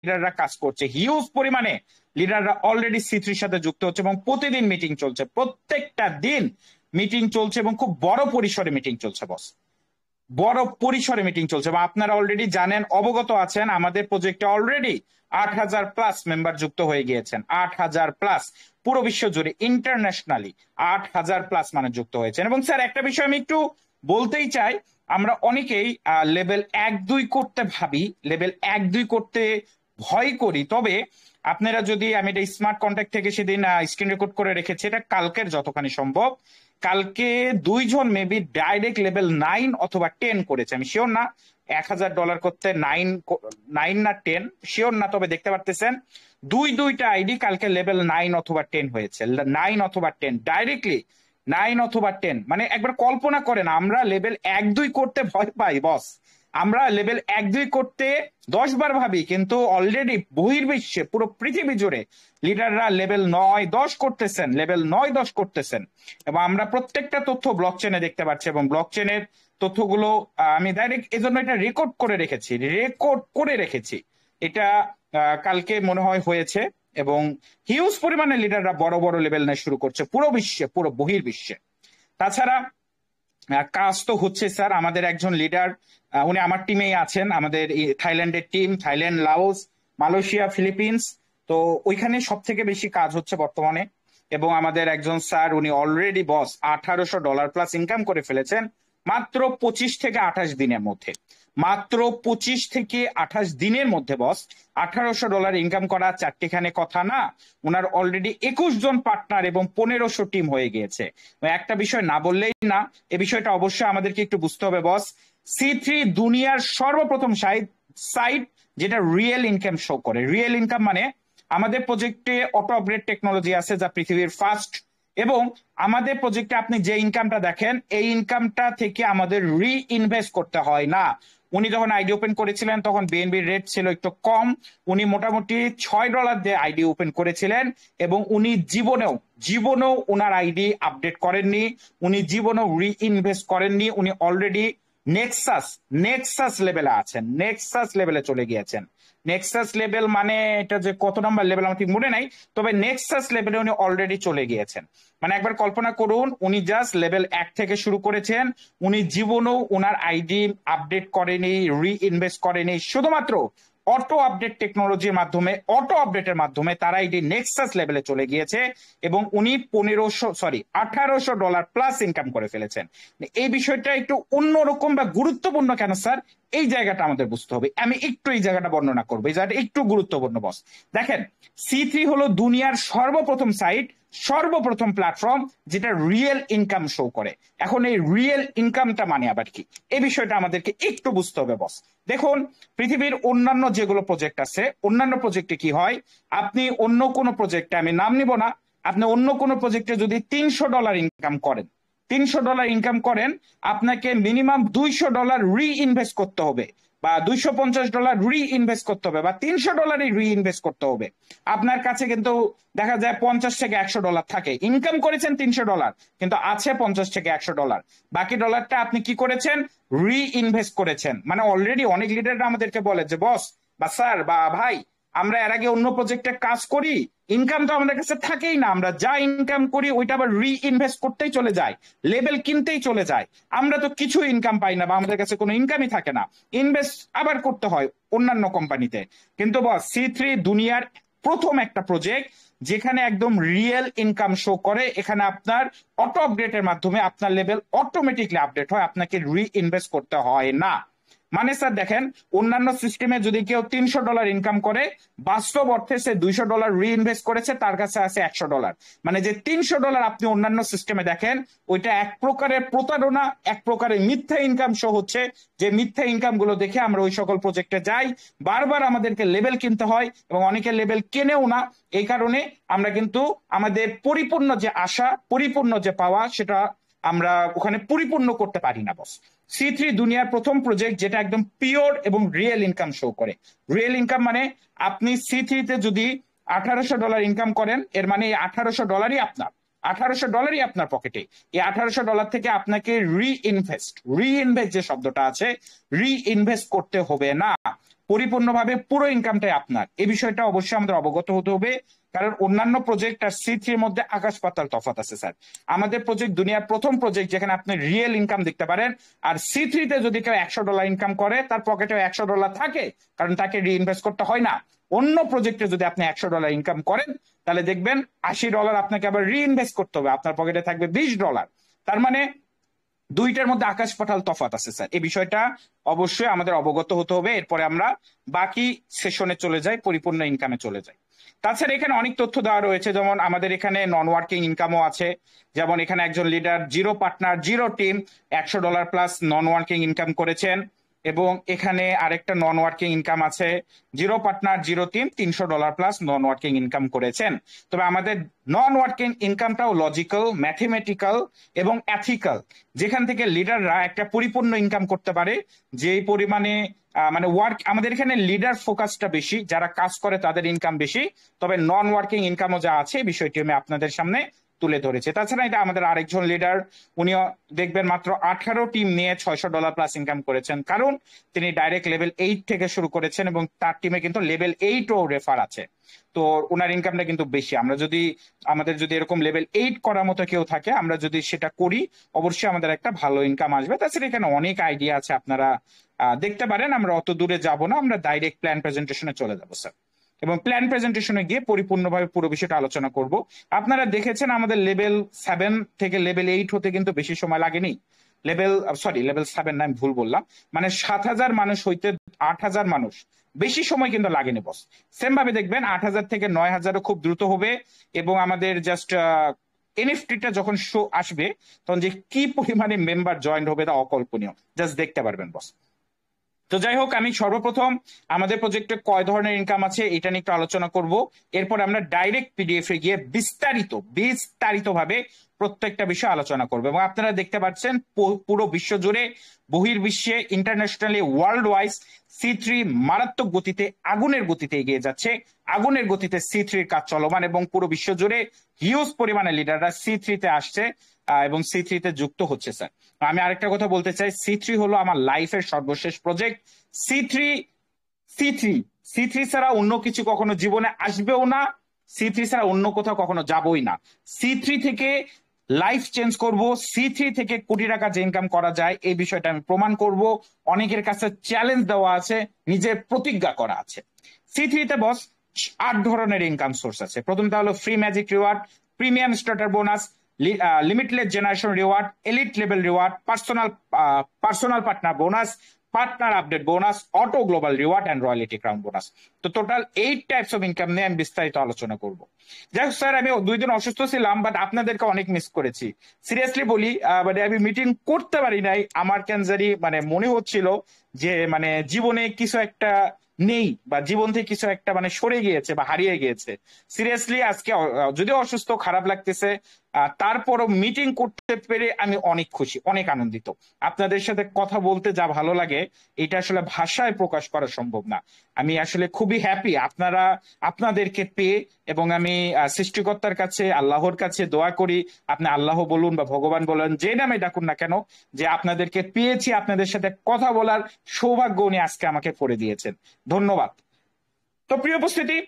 লিডাররা কাজ করছে, হিউজ পরিমাণে লিডাররা অলরেডি C3 সাথে যুক্ত হচ্ছে এবং প্রতিদিন মিটিং চলছে, প্রত্যেকটা দিন মিটিং চলছে এবং খুব বড় পরিসরে মিটিং চলছে বস, বড় পরিসরে মিটিং চলছে। এবং আপনারা অলরেডি জানেন, অবগত আছেন, আমাদের প্রজেক্টে অলরেডি 8,000+ মেম্বার যুক্ত হয়ে গিয়েছেন, 8,000+, পুরো বিশ্ব জুড়ে ইন্টারন্যাশনালি 8,000+ মানুষ যুক্ত হয়েছেন। এবং স্যার একটা বিষয় আমি একটু বলতেই চাই, আমরা অনেকেই লেভেল 1-2 করতে ভাবি, লেভেল 1-2 করতে ভয় করি। তবে আপনারা যদি, আমি এটা স্মার্ট কন্ট্যাক্ট থেকে সেদিন স্ক্রিন রেকর্ড করে রেখেছি, এটা কালকের যতখানি সম্ভব, কালকে 2 জন মেবি ডাইরেক্ট লেভেল 9 অথবা 10 করেছে, আমি শিওর না, $1,000 করতে 9 না 10 শিওর না, তবে দেখতে পারতেছেন দুইটা আইডি কালকে লেভেল 9 অথবা 10 হয়েছে, 9 অথবা 10 ডাইরেক্টলি, 9 অথবা 10। মানে একবার কল্পনা করেন, আমরা লেভেল 1-2 করতে ভয় পাই বস, আমরা লেভেল 1-2 করতে 10 বার ভাবি, কিন্তু অলরেডি বহির্বিশ্বে পুরো পৃথিবী জুড়ে লিডাররা লেভেল 9-10 করতেছেন, লেভেল 9-10 করতেছেন। এবং আমরা প্রত্যেকটা তথ্য ব্লক চেনে দেখতে পাচ্ছি, এবং ব্লক চেনের তথ্যগুলো আমি ডাইরেক্ট এজন্য এটা রেকর্ড করে রেখেছি। এটা কালকে মনে হয় হয়েছে, এবং হিউজ পরিমাণে লিডাররা বড় বড় লেভেল নিয়ে শুরু করছে পুরো বিশ্বে, পুরো বহির্বিশ্বে। তাছাড়া কাজ তো হচ্ছে স্যার, আমাদের একজন লিডার, উনি আমার টিমেই আছেন, আমাদের থাইল্যান্ডের team, Thailand, Laos, Malaysia, Philippines, তো ওইখানে সব থেকে বেশি কাজ হচ্ছে বর্তমানে। এবং আমাদের একজন স্যার, উনি অলরেডি বস $1,800+ ইনকাম করে ফেলেছেন মাত্র 25 থেকে 28 দিনের মধ্যে, মাত্র 25 থেকে 28 দিনের মধ্যে বস $1,800 ইনকাম করা চারটিখানে কথা না, ওনার অলরেডি 21 জন পার্টনার এবং 1500 টিম হয়ে গিয়েছে। একটা বিষয় না বললেই না, এই বিষয়টা অবশ্যই আমাদেরকে একটু বুঝতে হবে বস। C3 দুনিয়ার সর্বপ্রথম সাইট যেটা রিয়েল ইনকাম শো করে। রিয়েল ইনকাম মানে আমাদের প্রজেক্টে অটো আপগ্রেড টেকনোলজি আছে যা পৃথিবীর ফার্স্ট, এবং আমাদের প্রজেক্টে আপনি যে ইনকামটা দেখেন, এই ইনকামটা থেকে আমাদের ইনভেস্ট করতে হয় না। উনি যখন আইডি ওপেন করেছিলেন তখন বিএনবির রেট ছিল একটু কম, উনি মোটামুটি $6 দিয়ে আইডি ওপেন করেছিলেন, এবং উনি জীবনেও ওনার আইডি আপডেট করেননি, উনি জীবনেও ইনভেস্ট করেননি। উনি অলরেডি নেক্সাস লেভেলে আছেন, নেক্সাস লেভেলে চলে গিয়েছেন। নেক্সাস লেভেল মানে এটা যে কত নাম্বার লেভেল আমার ঠিক মনে নাই, তবে নেক্সাস লেভেলে উনি অলরেডি চলে গিয়েছেন। মানে একবার কল্পনা করুন, উনি জাস্ট লেভেল 1 থেকে শুরু করেছেন, উনি জীবনেও ওনার আইডি আপডেট করেনি, ইনভেস্ট করেনি, শুধুমাত্র অটো আপডেট টেকনোলজির মাধ্যমে, অটো আপডেটের মাধ্যমে তারা আইডি নেক্সাস লেভেলে চলে গিয়েছে, এবং উনি $1,800+ ইনকাম করে ফেলেছেন। এই বিষয়টা একটু অন্যরকম বা গুরুত্বপূর্ণ কেন স্যার, এই জায়গাটা আমাদের বুঝতে হবে। আমি একটু এই জায়গাটা বর্ণনা করবো, এই জায়গাটা একটু গুরুত্বপূর্ণ বস। দেখেন, C3 হলো দুনিয়ার সর্বপ্রথম সাইট, সর্বপ্রথম প্ল্যাটফর্ম যেটা রিয়েল ইনকাম শো করে। এখন এই রিয়েল ইনকামটা মানে আবার কি, এই বিষয়টা আমাদেরকে একটু বুঝতে হবে বস। দেখুন, পৃথিবীর অন্যান্য যেগুলো প্রজেক্ট আছে, অন্যান্য প্রজেক্টে কি হয়, আপনি অন্য কোনো প্রজেক্টে, আমি নাম নিব না, আপনি অন্য কোনো প্রজেক্টে যদি $300 ইনকাম করেন, $300 ইনকাম করেন, আপনাকে মিনিমাম $200 ইনভেস্ট করতে হবে, বা $250 ইনভেস্ট করতে হবে, বা $300 ইনভেস্ট করতে হবে। আপনার কাছে কিন্তু দেখা যায় $50 থেকে $100 থাকে, ইনকাম করেছেন $300, কিন্তু আছে $50 থেকে $100, বাকি ডলারটা আপনি কি করেছেন, ইনভেস্ট করেছেন। মানে অলরেডি অনেক লিডাররা আমাদেরকে বলে যে বস বা স্যার বা ভাই, আমরা এর আগে অন্য প্রজেক্টে কাজ করি, ইনকাম তো আমাদের কাছে থাকেই না, আমরা যা ইনকাম করি ওইটা আবার ইনভেস্ট করতেই চলে যায়, লেভেল কিনতেই চলে যায়, আমরা তো কিছু ইনকাম পাই না, বা আমাদের কাছে কোনো ইনকামই থাকে না, ইনভেস্ট আবার করতে হয় অন্যান্য কোম্পানিতে। কিন্তু বস, C3 দুনিয়ার প্রথম একটা প্রজেক্ট যেখানে একদম রিয়েল ইনকাম শো করে। এখানে আপনার অটো আপডেটের মাধ্যমে আপনার লেভেল অটোমেটিকলি আপডেট হয়, আপনাকে ইনভেস্ট করতে হয় না। মানে স্যার দেখেন, অন্যান্য সিস্টেমে যদি কেউ $300 ইনকাম করে, বাস্তব অর্থে সে $200 ইনভেস্ট করেছে, তার কাছে আছে $100। মানে যে $300 আপনি অন্যান্য সিস্টেমে দেখেন, ওইটা এক প্রকারের প্রতারণা, এক প্রকারের মিথ্যা ইনকাম শো হচ্ছে। যে মিথ্যা ইনকাম গুলো দেখে আমরা ওই সকল প্রজেক্টে যাই, বারবার আমাদেরকে লেভেল কিনতে হয়, এবং অনেকে লেভেল কেনেও না। এই কারণে আমরা কিন্তু আমাদের পরিপূর্ণ যে আশা, পরিপূর্ণ যে পাওয়া, সেটা আমরা ওখানে পরিপূর্ণ করতে পারি না বস। C3 দুনিয়ার প্রথম প্রজেক্ট যেটা একদম পিওর এবং রিয়েল ইনকাম শো করে। রিয়েল ইনকাম মানে আপনি C3 তে যদি $1,800 ইনকাম করেন, এর মানে এই $1,800 আপনার, $1,800 আপনার পকেটে। এই $1,800 থেকে আপনাকে রিইনভেস্ট যে শব্দটা আছে, রিইনভেস্ট করতে হবে না। পরিপূর্ণভাবে পুরো ইনকামটাই আপনার, এই বিষয়টা অবশ্যই আমাদের অবগত হতে হবে। কারণ অন্যান্য প্রজেক্ট আর সি3 মধ্যে আকাশ পাতাল তফাৎ আছে স্যার। আমাদের প্রজেক্ট দুনিয়ার প্রথম প্রজেক্ট যেখানে আপনি রিয়েল ইনকাম দেখতে পারেন। আর সি3 তে যদি কেউ $100 ইনকাম করে, তার পকেটে $100 থাকে, কারণ তাকে রিইনভেস্ট করতে হয় না। অন্য প্রজেক্টে যদি আপনি $100 ইনকাম করেন, তাহলে দেখবেন $80 আপনাকে আবার রিইনভেস্ট করতে হবে, আপনার পকেটে থাকবে $20। তার মানে দুইটার মধ্যে আকাশ পাতাল তফাৎ আছে স্যার, এই বিষয়টা অবশ্যই আমাদের অবগত হতে হবে। এরপরে আমরা বাকি সেশনে চলে যাই, পরিপূর্ণ ইনকামে চলে যাই। তাছাড়া এখানে অনেক তথ্য দেওয়া রয়েছে, যেমন আমাদের এখানে নন ওয়ার্কিং ইনকামও আছে। যেমন এখানে একজন leader, zero partner, zero team, $100 plus নন ওয়ার্কিং ইনকাম করেছেন। এবং এখানে আরেকটা নন ওয়ার্কিং ইনকাম আছে, zero partner, zero team, $300 plus নন ওয়ার্কিং ইনকাম করেছেন। তবে আমাদের নন ওয়ার্কিং ইনকামটাও লজিক্যাল, ম্যাথমেটিক্যাল এবং এথিক্যাল, যেখান থেকে লিডাররা একটা পরিপূর্ণ ইনকাম করতে পারে, যে পরিমাণে মানে ওয়ার্ক। আমাদের এখানে লিডার ফোকাসটা বেশি, যারা কাজ করে তাদের ইনকাম বেশি। তবে নন ওয়ার্কিং ইনকামও যা আছে, বিষয়টি আমি আপনাদের সামনে তুলে ধরেছে। তাছাড়া এটা আমাদের আরেকজন লিডার, উনিও দেখবেন মাত্র 18 টিম নিয়ে $600 প্লাস ইনকাম করেছেন, কারণ তিনি ডাইরেক্ট লেভেল 8 থেকে শুরু করেছেন এবং তার টিমে কিন্তু লেভেল 8ও রেফার আছে। তো ওনার ইনকামটা কিন্তু বেশি। আমাদের যদি এরকম লেভেল 8 করার মতো কেউ থাকে, আমরা যদি সেটা করি, অবশ্যই আমাদের একটা ভালো ইনকাম আসবে। তাছাড়া এখানে অনেক আইডিয়া আছে, আপনারা দেখতে পারেন। আমরা অত দূরে যাব না, আমরা ডাইরেক্ট প্ল্যান প্রেজেন্টেশনে চলে যাবো স্যার। এবং প্ল্যান প্রেজেন্টেশনে গিয়ে পরিপূর্ণভাবে পুরো বিষয়টা আলোচনা করব। আপনারা দেখেছেন আমাদের লেভেল 7 থেকে লেভেল 8 হতে কিন্তু বেশি সময় লাগেনি। লেভেল 7 না, আমি ভুল বললাম, মানে 7,000 মানুষ হইতে 8,000 মানুষ, বেশি সময় কিন্তু লাগেনি বস। সেম ভাবে দেখবেন 8,000 থেকে 9,000ও খুব দ্রুত হবে। এবং আমাদের জাস্ট এনএফটিটা যখন শো আসবে, তখন যে কি পরিমাণে মেম্বার জয়েন হবে তা অকল্পনীয়, জাস্ট দেখতে পারবেন বস। তো যাই হোক, আমি সর্বপ্রথম আমাদের প্রজেক্টে কয় ধরনের ইনকাম আছে এটা নিয়ে একটু আলোচনা করব। এরপর আমরা ডাইরেক্ট পিডিএফ এ গিয়ে বিস্তারিত ভাবে প্রত্যেকটা বিষয় আলোচনা করবো। এবং আপনারা দেখতে পাচ্ছেন পুরো বিশ্ব জুড়ে, বহির্বিশ্বে, ইন্টারন্যাশনালি, ওয়ার্ল্ড ওয়াইজ সি3 মারাত্মক গতিতে, আগুনের গতিতে এগিয়ে যাচ্ছে। আগুনের গতিতে সি3 কাজ চলমান এবং পুরো বিশ্ব জুড়ে হিউজ পরিমাণে লিডাররা সি3 তে আসছে এবং সি3 তে যুক্ত হচ্ছে স্যার। আমি আরেকটা কথা বলতে চাই, সি3 হলো আমার লাইফের সর্বশেষ প্রজেক্ট। সি3 সি3 সি3 ছাড়া অন্য কিছু কখনো জীবনে আসবেও না, সি3 ছাড়া অন্য কোথাও কখনো যাবই না। সি3 থেকে লাইফ চেঞ্জ করব, সি3 থেকে কোটি টাকা যে ইনকাম করা যায় এই বিষয়টা আমি প্রমাণ করব। অনেকের কাছে চ্যালেঞ্জ দেওয়া আছে, নিজের প্রতিজ্ঞা করা আছে। সি3 তে বস 8 ধরনের ইনকাম সোর্স আছে। প্রথমটা হলো free magic reward, premium starter bonus, limitless generation reward, elite level reward, personal partner bonus, partner update bonus, auto global reward and royalty crown bonus. তো টোটাল 8 টাইপস অফ ইনকাম নিয়ে আমি বিস্তারিত আলোচনা করব। যাই হোক স্যার, আমি 2 দিন অসুস্থ ছিলাম, বাট আপনাদেরকে অনেক মিস করেছি। সিরিয়াসলি বলি, মানে আমি মিটিং করতে পারি নাই। আমার ক্যান্সারি মানে মনে হচ্ছিল যে মানে জীবনে কিছু একটা নেই, বা জীবন থেকে কিছু একটা মানে সরে গিয়েছে বা হারিয়ে গিয়েছে। সিরিয়াসলি আজকে যদিও অসুস্থ, খারাপ লাগতেছে, তারপরও মিটিং করতে পেরে আমি অনেক খুশি, অনেক আনন্দিত। আপনাদের সাথে কথা বলতে যা ভালো লাগে, এটা আসলে ভাষায় প্রকাশ করা সম্ভব না। আমি আসলে খুবই হ্যাপি আপনাদেরকে পেয়ে। এবং আমি সৃষ্টিকর্তার কাছে, আল্লাহর কাছে দোয়া করি, আপনি আল্লাহ বলুন বা ভগবান বলুন, যে নামে ডাকুন না কেন, যে আপনাদেরকে পেয়েছি, আপনাদের সাথে কথা বলার সৌভাগ্য উনি আজকে আমাকে করে দিয়েছেন। ধন্যবাদ। তো প্রিয় উপস্থিতি,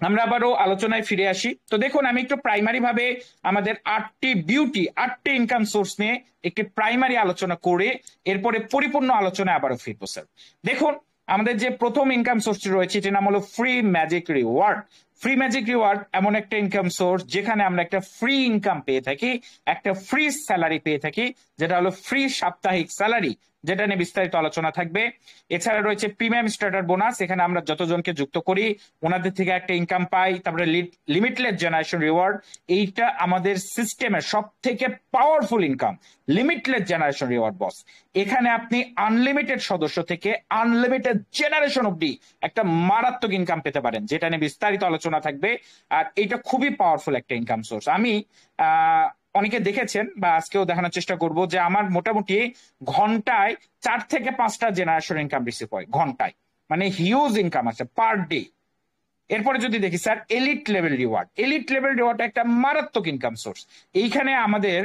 আমরা আবারও আলোচনায় ফিরে আসি। তো দেখুন, আমি একটু প্রাইমারি ভাবে আমাদের 8টি ইনকাম সোর্স নিয়ে একটি প্রাইমারি আলোচনা করে এরপরে পরিপূর্ণ আলোচনায় আবারও ফিরবো স্যার। দেখুন, আমাদের যে প্রথম ইনকাম সোর্সটি রয়েছে, এটির নাম হলো free magic reward. Free magic reward এমন একটা ইনকাম সোর্স যেখানে আমরা একটা ফ্রি ইনকাম পেয়ে থাকি, একটা ফ্রি স্যালারি পেয়ে থাকি, যেটা হলো ফ্রি সাপ্তাহিক স্যালারি, যেটা নিয়ে বিস্তারিত আলোচনা থাকবে। এছাড়া রয়েছে প্রিমিয়াম স্টার্টার বোনাস, এখানে আমরা যতজনকে যুক্ত করি ওনাদের থেকে একটা ইনকাম পাই। তারপরে লিমিটলেস জেনারেশন রিওয়ার্ড, এইটা আমাদের সিস্টেমের সব থেকে powerful income, limitless generation reward boss. এখানে আপনি আনলিমিটেড সদস্য থেকে আনলিমিটেড জেনারেশন অব্দি একটা মারাত্মক ইনকাম পেতে পারেন, যেটা নিয়ে বিস্তারিত আলোচনা থাকবে। আর এটা খুবই পাওয়ারফুল একটা ইনকাম সোর্স। আমি অনেকে দেখেছেন বা আজকেও দেখানোর চেষ্টা করব যে আমার মোটামুটি ঘন্টায় 4 থেকে 5টা জেনারেশন ইনকাম রিসিভ হয় ঘন্টায়, মানে হিউজ ইনকাম আছে পার ডে। এরপরে যদি দেখি স্যার এলিট লেভেল রিওয়ার্ড একটা মারাত্মক ইনকাম সোর্স। এইখানে আমাদের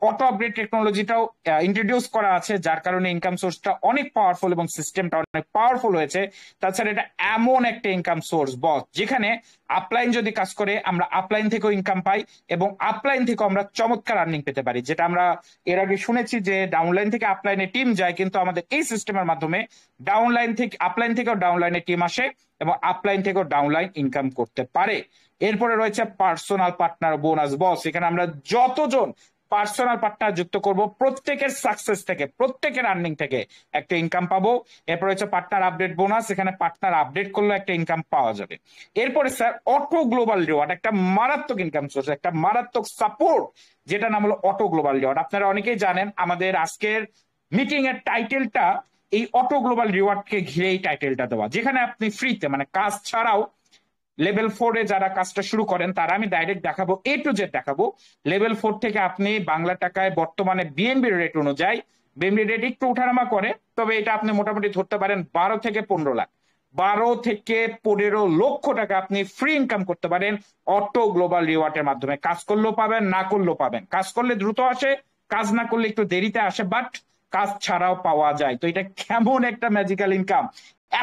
অটো আপগ্রেড টেকনোলজিটাও ইন্ট্রোডিউস করা আছে, যার কারণে ইনকাম সোর্সটা অনেক পাওয়ারফুল এবং সিস্টেমটা অনেক পাওয়ারফুল হয়েছে। তাছাড়া এটা এমন একটা ইনকাম সোর্স বস, যেখানে আপলাইন যদি কাজ করে আমরা আপলাইন থেকেও ইনকাম পাই এবং আপলাইন থেকেও আমরা চমৎকার আর্নিং পেতে পারি। যেটা আমরা এর আগে শুনেছি যে ডাউনলাইন থেকে আপলাইনে টিম যায়, কিন্তু আমাদের এই সিস্টেমের মাধ্যমে ডাউনলাইন থেকে আপলাইন থেকেও ডাউনলাইনে টিম আসে এবং আপলাইন থেকেও ডাউনলাইন ইনকাম করতে পারে। এরপরে রয়েছে পার্সোনাল পার্টনার বোনাস বস, এখানে আমরা যতজন পার্সোনাল পার্টনার যুক্ত করব প্রত্যেকের সাকসেস থেকে, প্রত্যেকের আর্নিং থেকে একটা ইনকাম পাবো। এরপর হচ্ছে পার্টনার আপডেট বোনাস, এখানে পার্টনার আপডেট করলে একটা ইনকাম পাওয়া যাবে। এরপরে স্যার অটো গ্লোবাল রিওয়ার্ড, একটা মারাত্মক ইনকাম সোর্স, একটা মারাত্মক সাপোর্ট, যেটা নাম হলো অটো গ্লোবাল রিওয়ার্ড। আপনারা অনেকেই জানেন আমাদের আজকের মিটিং এর টাইটেলটা এই অটো গ্লোবাল রিওয়ার্ড কে ঘিরে এই টাইটেলটা দেওয়া, যেখানে আপনি ফ্রিতে মানে কাজ ছাড়াও লেভেল 4 এ যারা কাজটা শুরু করেন তারা আমি ডাইরেক্ট দেখাবো, A to Z দেখাবো। লেভেল 4 থেকে আপনি বাংলা টাকায় বর্তমানে বিএনবি রেট অনুযায়ী, বিএনবি রেট একটু ওঠানামা করে, তবে এটা আপনি মোটামুটি ধরতে পারেন 12 থেকে 15 লাখ, 12 থেকে 15 লক্ষ টাকা আপনি ফ্রি ইনকাম করতে পারেন অটো গ্লোবাল রিওয়ার্ডের মাধ্যমে। কাজ করলেও পাবেন, না করলেও পাবেন। কাজ করলে দ্রুত আসে, কাজ না করলে একটু দেরিতে আসে, বাট কাজ ছাড়াও পাওয়া যায়। তো এটা কেমন একটা ম্যাজিক্যাল ইনকাম,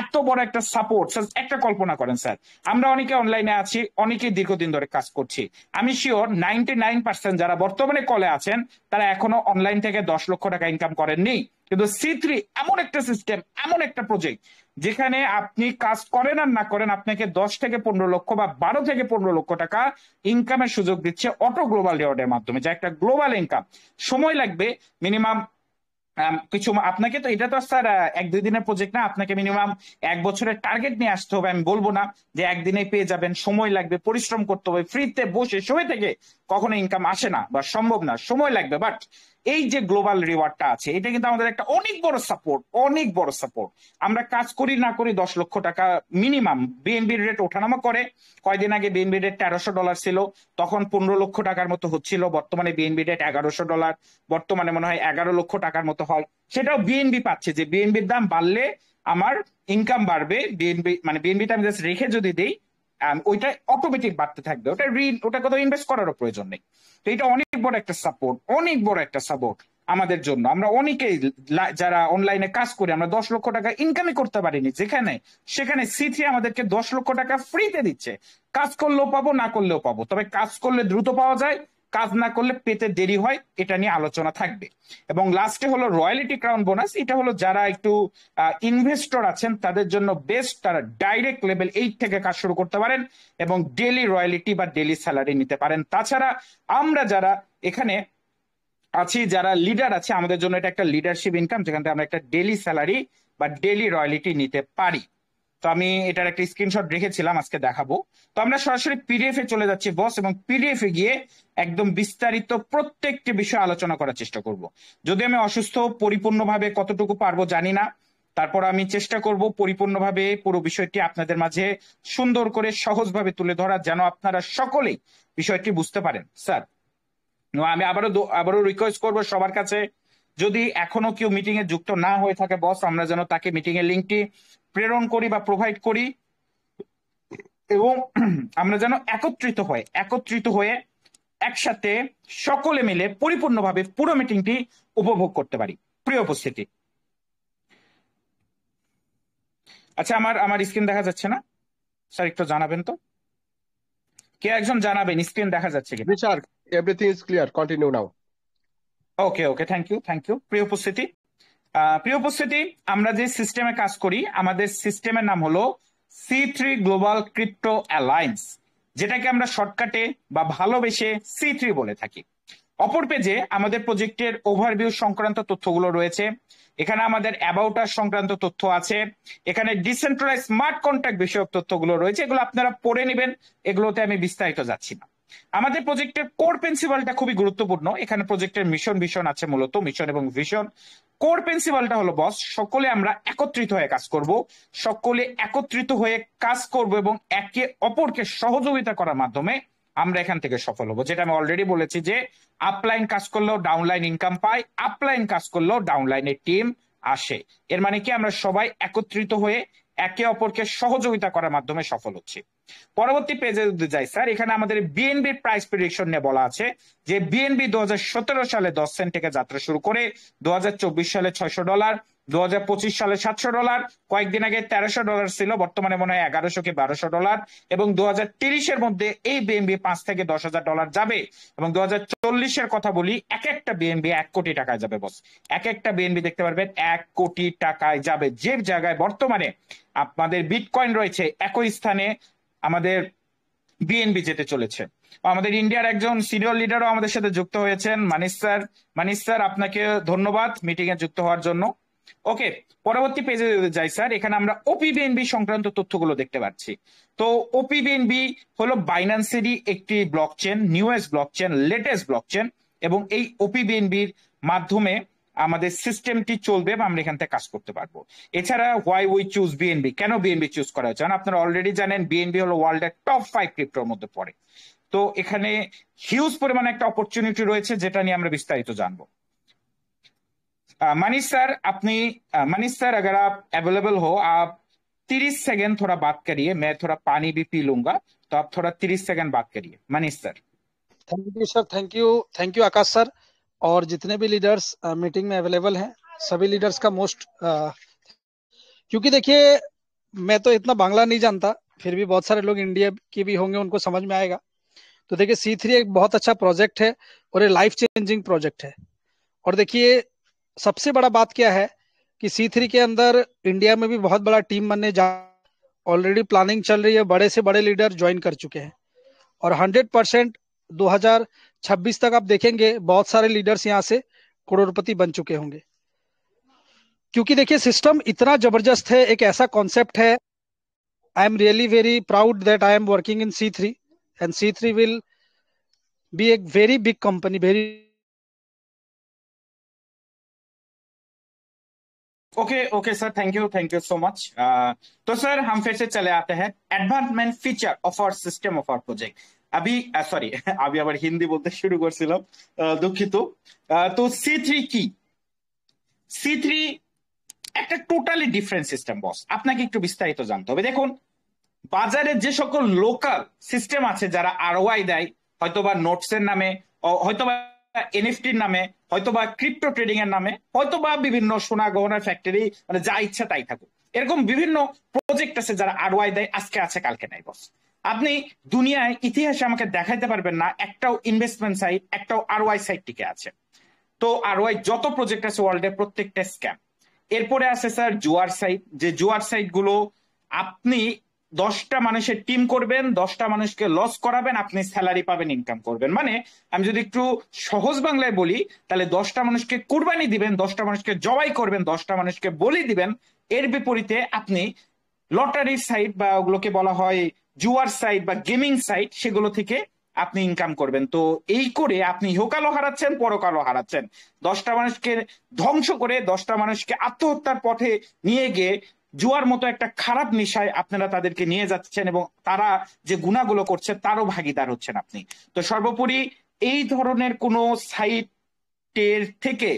এত বড় একটা সাপোর্ট। একটা কল্পনা করেন স্যার, আমরা অনেকে অনলাইনে আছি, অনেকে দীর্ঘদিন ধরে কাজ করছি। আমি শিওর 99% যারা বর্তমানে কলে আছেন তারা এখনো অনলাইন থেকে 10 লক্ষ টাকা ইনকাম করেননি। কিন্তু C3 এমন একটা সিস্টেম, এমন একটা প্রজেক্ট, যেখানে আপনি কাজ করেন আর না করেন আপনাকে 10 থেকে 15 লক্ষ বা 12 থেকে 15 লক্ষ টাকা ইনকামের সুযোগ দিচ্ছে অটো গ্লোবাল রিওয়ার্ডের মাধ্যমে, যা একটা গ্লোবাল ইনকাম। সময় লাগবে মিনিমাম কিছু, আপনাকে তো এটা তো স্যার 1-2 দিনের প্রজেক্ট না, আপনাকে মিনিমাম 1 বছরের টার্গেট নিয়ে আসতে হবে। আমি বলবো না যে একদিনে পেয়ে যাবেন, সময় লাগবে, পরিশ্রম করতে হবে। ফ্রিতে বসে শুয়ে থেকে কখনো ইনকাম আসে না বা সম্ভব না, সময় লাগবে। বাট এই যে গ্লোবাল রিওয়ার্ডটা আছে, এটা কিন্তু আমাদের একটা অনেক বড় সাপোর্ট, অনেক বড় সাপোর্ট। আমরা কাজ করি না করি 10 লক্ষ টাকা মিনিমাম। বিএনবির রেট ওঠানামা করে, কয়দিন আগে বিএনবি রেট $1300 ছিল, তখন 15 লক্ষ টাকার মতো হচ্ছিল। বর্তমানে বিএনবি রেট $1100, বর্তমানে মনে হয় 11 লক্ষ টাকার মতো হয়। সেটাও বিএনবি পাচ্ছে, যে বিএনবির দাম বাড়লে আমার ইনকাম বাড়বে। বিএনবি মানে বিএনবিটা আমি জাস্ট রেখে যদি দিই, ওইটা অটোমেটিক বাড়তে থাকবে, ওটা কোথাও ইনভেস্ট করারও প্রয়োজন নেই। তো এটা অনেক বড় একটা সাপোর্ট, অনেক বড় একটা সাপোর্ট আমাদের জন্য। আমরা অনেকেই যারা অনলাইনে কাজ করি, আমরা 10 লক্ষ টাকা ইনকামই করতে পারিনি, যেখানে সেখানে C3 আমাদেরকে 10 লক্ষ টাকা ফ্রিতে দিচ্ছে। কাজ করলেও পাবো, না করলেও পাবো, তবে কাজ করলে দ্রুত পাওয়া যায়, কাজ না করলে পেতে দেরি হয়, এটা নিয়ে আলোচনা থাকবে। এবং লাস্টে হলো রয়্যালিটি ক্রাউন বোনাস, এটা হলো যারা একটু ইনভেস্টর আছেন তাদের জন্য বেস্ট। তারা ডাইরেক্ট লেভেল 8 থেকে কাজ শুরু করতে পারেন এবং ডেলি রয়্যালিটি বা ডেলি স্যালারি নিতে পারেন। তাছাড়া আমরা যারা এখানে আছি, যারা লিডার আছে, আমাদের জন্য এটা একটা লিডারশিপ ইনকাম, যেখান থেকে আমরা একটা ডেলি স্যালারি বা ডেলি রয়্যালিটি নিতে পারি। তো আমি এটার একটা স্ক্রিনশট রেখেছিলাম, আজকে দেখাবো। তো আমরা সরাসরি পিডিএফ এ চলে যাচ্ছি বস, এবং পিডিএফ এ গিয়ে একদম বিস্তারিত প্রত্যেকটি বিষয় আলোচনা করার চেষ্টা করব। যদি আমি অসুস্থ, পরিপূর্ণভাবে কতটুকু পারবো জানি না, তারপর আমি চেষ্টা করব পরিপূর্ণভাবে পুরো বিষয়টি আপনাদের মাঝে সুন্দর করে সহজভাবে তুলে ধরা, যেন আপনারা সকলেই বিষয়টি বুঝতে পারেন। স্যার, আমি আবারও রিকোয়েস্ট করবো সবার কাছে, যদি এখনো কেউ মিটিং এ যুক্ত না হয়ে থাকে বস, আমরা যেন তাকে মিটিং এর লিঙ্কটি প্রেরণ করি বা প্রোভাইড করি, এবং আমরা যেন একত্রিত হয়ে একসাথে সকলে মিলে পরিপূর্ণভাবে পুরো মিটিংটি উপভোগ করতে পারি। প্রিয় উপস্থিতি, আচ্ছা আমার স্ক্রিন দেখা যাচ্ছে না স্যার, একটু জানাবেন তো, কে একজন জানাবেন স্ক্রিন দেখা যাচ্ছে কিনা? Sir, everything is clear, continue now. Okay, thank you. প্রিয় উপস্থিতি, আমরা যে সিস্টেমে কাজ করি, আমাদের সিস্টেমের নাম হলো C3 গ্লোবাল ক্রিপ্টো অ্যালায়েন্স, যেটাকে আমরা শর্টকাটে বা ভালোবেসে C3 বলে থাকি। অপর পেজে আমাদের প্রজেক্টের ওভারভিউ সংক্রান্ত তথ্যগুলো রয়েছে। এখানে আমাদের অ্যাবাউট আস সংক্রান্ত তথ্য আছে, এখানে ডিসেন্ট্রালাইজ স্মার্ট কন্ট্রাক্ট বিষয়ক তথ্যগুলো রয়েছে, এগুলো আপনারা পড়ে নেবেন, এগুলোতে আমি বিস্তারিত যাচ্ছি না। আমাদের প্রজেক্টের কোর প্রিন্সিপালটা খুবই গুরুত্বপূর্ণ। এখানে প্রজেক্টের মিশন আছে, মূলত মিশন এবং ভিশন। কোর প্রিন্সিপালটা হলো বস, সকলে আমরা একত্রিত হয়ে কাজ করব, এবং একে অপরকে সহযোগিতা করার মাধ্যমে আমরা এখান থেকে সফল হবো। যেটা আমি অলরেডি বলেছি যে আপলাইন কাজ করলেও ডাউনলাইন ইনকাম পাই, আপলাইন কাজ করলেও ডাউনলাইনের টিম আসে। এর মানে কি, আমরা সবাই একত্রিত হয়ে একে অপরকে সহযোগিতা করার মাধ্যমে সফল হচ্ছি। পরবর্তী পেজে যদি যাই স্যার, এখানে আমাদের বিএনবির প্রাইস প্রেডিকশন নিয়ে বলা আছে যে বিএনবি 2017 সালে 10 সেন্ট থেকে যাত্রা শুরু করে 2024 সালে $600, 2025 সালে $700, কয়েকদিন আগে $1300 ছিল, বর্তমানে মনে হয় 1100 কি $1200, এবং 2030-এর মধ্যে এই বিএনবি $5,000 থেকে $10,000 যাবে, এবং 2040-এর কথা বলি, এক একটা বিএনবি 1 কোটি টাকায় যাবে বস। এক একটা বিএনবি দেখতে পারবেন 1 কোটি টাকায় যাবে, যে জায়গায় বর্তমানে আপনাদের বিটকয়েন রয়েছে একই স্থানে আমাদের বিএনবি যেতে চলেছে। আমাদের ইন্ডিয়ার একজন সিনিয়র লিডারও আমাদের সাথে যুক্ত হয়েছেন, মানিশ স্যার। মানিশ স্যার, আপনাকে ধন্যবাদ মিটিং এ যুক্ত হওয়ার জন্য। ওকে, পরবর্তী পেজে যাই স্যার, এখানে আমরা ওপি বিএনবি সংক্রান্ত তথ্যগুলো দেখতে পাচ্ছি। তো ওপি বিএনবি হলো বাইন্যান্সেরই একটি blockchain, newest blockchain, latest blockchain, এবং এই ওপি বিএনবির মাধ্যমে আমাদের সিস্টেমটি চলবে বা আমরা এখান থেকে কাজ করতে পারবো। এছাড়া হোয়াই উই চুজ বিএনবি, কেন বিএনবি চুজ করা হচ্ছে, আপনারা অলরেডি জানেন বিএনবি হলো ওয়ার্ল্ডের টপ 5 ক্রিপ্টোর মধ্যে পড়ে। তো এখানে হিউজ পরিমাণে একটা অপরচুনিটি রয়েছে, যেটা নিয়ে আমরা বিস্তারিত জানবো। मनीष सर, अपनी मनीष सर, अगर आप अवेलेबल हो, आप 30 सेकंड थोड़ा बात करिए, मैं थोड़ा पानी भी पी लूंगा, तो आप थोड़ा 30 सेकंड बात करिए Manish sir. Thank you sir, thank you Akash sir, और जितने भी लीडर्स मीटिंग में अवेलेबल हैं सभी लीडर्स का मोस्ट, क्योंकि देखिए मैं तो इतना बांग्ला नहीं जानता, फिर भी बहुत सारे लोग इंडिया के भी होंगे, उनको समझ में आएगा। तो देखिए C3 एक बहुत अच्छा प्रोजेक्ट है और ये लाइफ चेंजिंग प्रोजेक्ट है। और देखिए सबसे बड़ा बात क्या है कि C3 के अंदर इंडिया में भी बहुत बड़ा टीम बनने जा, ऑलरेडी प्लानिंग चल रही है, बड़े से बड़े लीडर ज्वाइन कर चुके हैं, और 100% 2026 तक आप देखेंगे बहुत सारे लीडर्स यहाँ से करोड़पति बन चुके होंगे। क्योंकि देखिए सिस्टम इतना जबरदस्त है, एक ऐसा कॉन्सेप्ट है। I am really very proud that I am working in C3 and C3 will be एक very big company, very. Okay sir, thank you so much. तो सर हम फिर से चले आते हैं advancement feature of our system of our project. अभी sorry अभी আবার হিন্দি বলতে শুরু করছিলাম, দুঃখিত। তো C3 কি? C3 একটা টোটালি ডিফারেন্ট সিস্টেম বস, আপনাকে একটু বিস্তারিত জানতে হবে। দেখুন, বাজারে যে সকল লোকাল সিস্টেম আছে যারা ROI দেয়, হয়তোবা নোটস এর নামে, হয়তোবা এনএফটির নামে, হয়তোবা ক্রিপ্টো ট্রেডিং এর নামে, হয়তোবা বিভিন্ন সোনা গহনার ফ্যাক্টরি, মানে যা ইচ্ছা তাই থাকুক, এরকম বিভিন্ন প্রজেক্ট আছে যারা ROI দেয়, আজকে আছে কালকে নাই বস। আপনি দুনিয়ায় ইতিহাসে আমাকে দেখাইতে পারবেন না একটাও ইনভেস্টমেন্ট সাইট, একটাও ROI সাইট টিকে আছে। তো ROI যত প্রজেক্ট আছে ওয়ার্ল্ডে প্রত্যেকটা স্ক্যাম। এরপরে আছে স্যার জুয়ার সাইট, যে জুয়ার সাইট গুলো আপনি 10টা মানুষের টিম করবেন, 10টা মানুষকে লস করাবেন, আপনি স্যালারি পাবেন, ইনকাম করবেন। মানে আমি যদি একটু সহজ বাংলায় বলি, তাহলে 10টা মানুষকে কুরবানি দিবেন, 10টা মানুষকে জবাই করবেন, 10টা মানুষকে বলি দিবেন। এর বিপরীতে আপনি লটারি সাইট বা ওগুলোকে বলা হয় জুয়ার সাইট বা গেমিং সাইট, সেগুলো থেকে আপনি ইনকাম করবেন। তো এই করে আপনি ইহকালও হারাচ্ছেন, পরকালও হারাচ্ছেন। 10টা মানুষকে ধ্বংস করে 10টা মানুষকে আত্মহত্যার পথে নিয়ে গিয়ে জুয়ার মতো একটা খারাপ নেশায় আপনারা তাদেরকে নিয়ে যাচ্ছেন, এবং তারা যে গুণাগুলো করছে তারও ভাগিদার হচ্ছেন আপনি। তো সর্বোপরি এই ধরনের কোনো সাইটের থেকে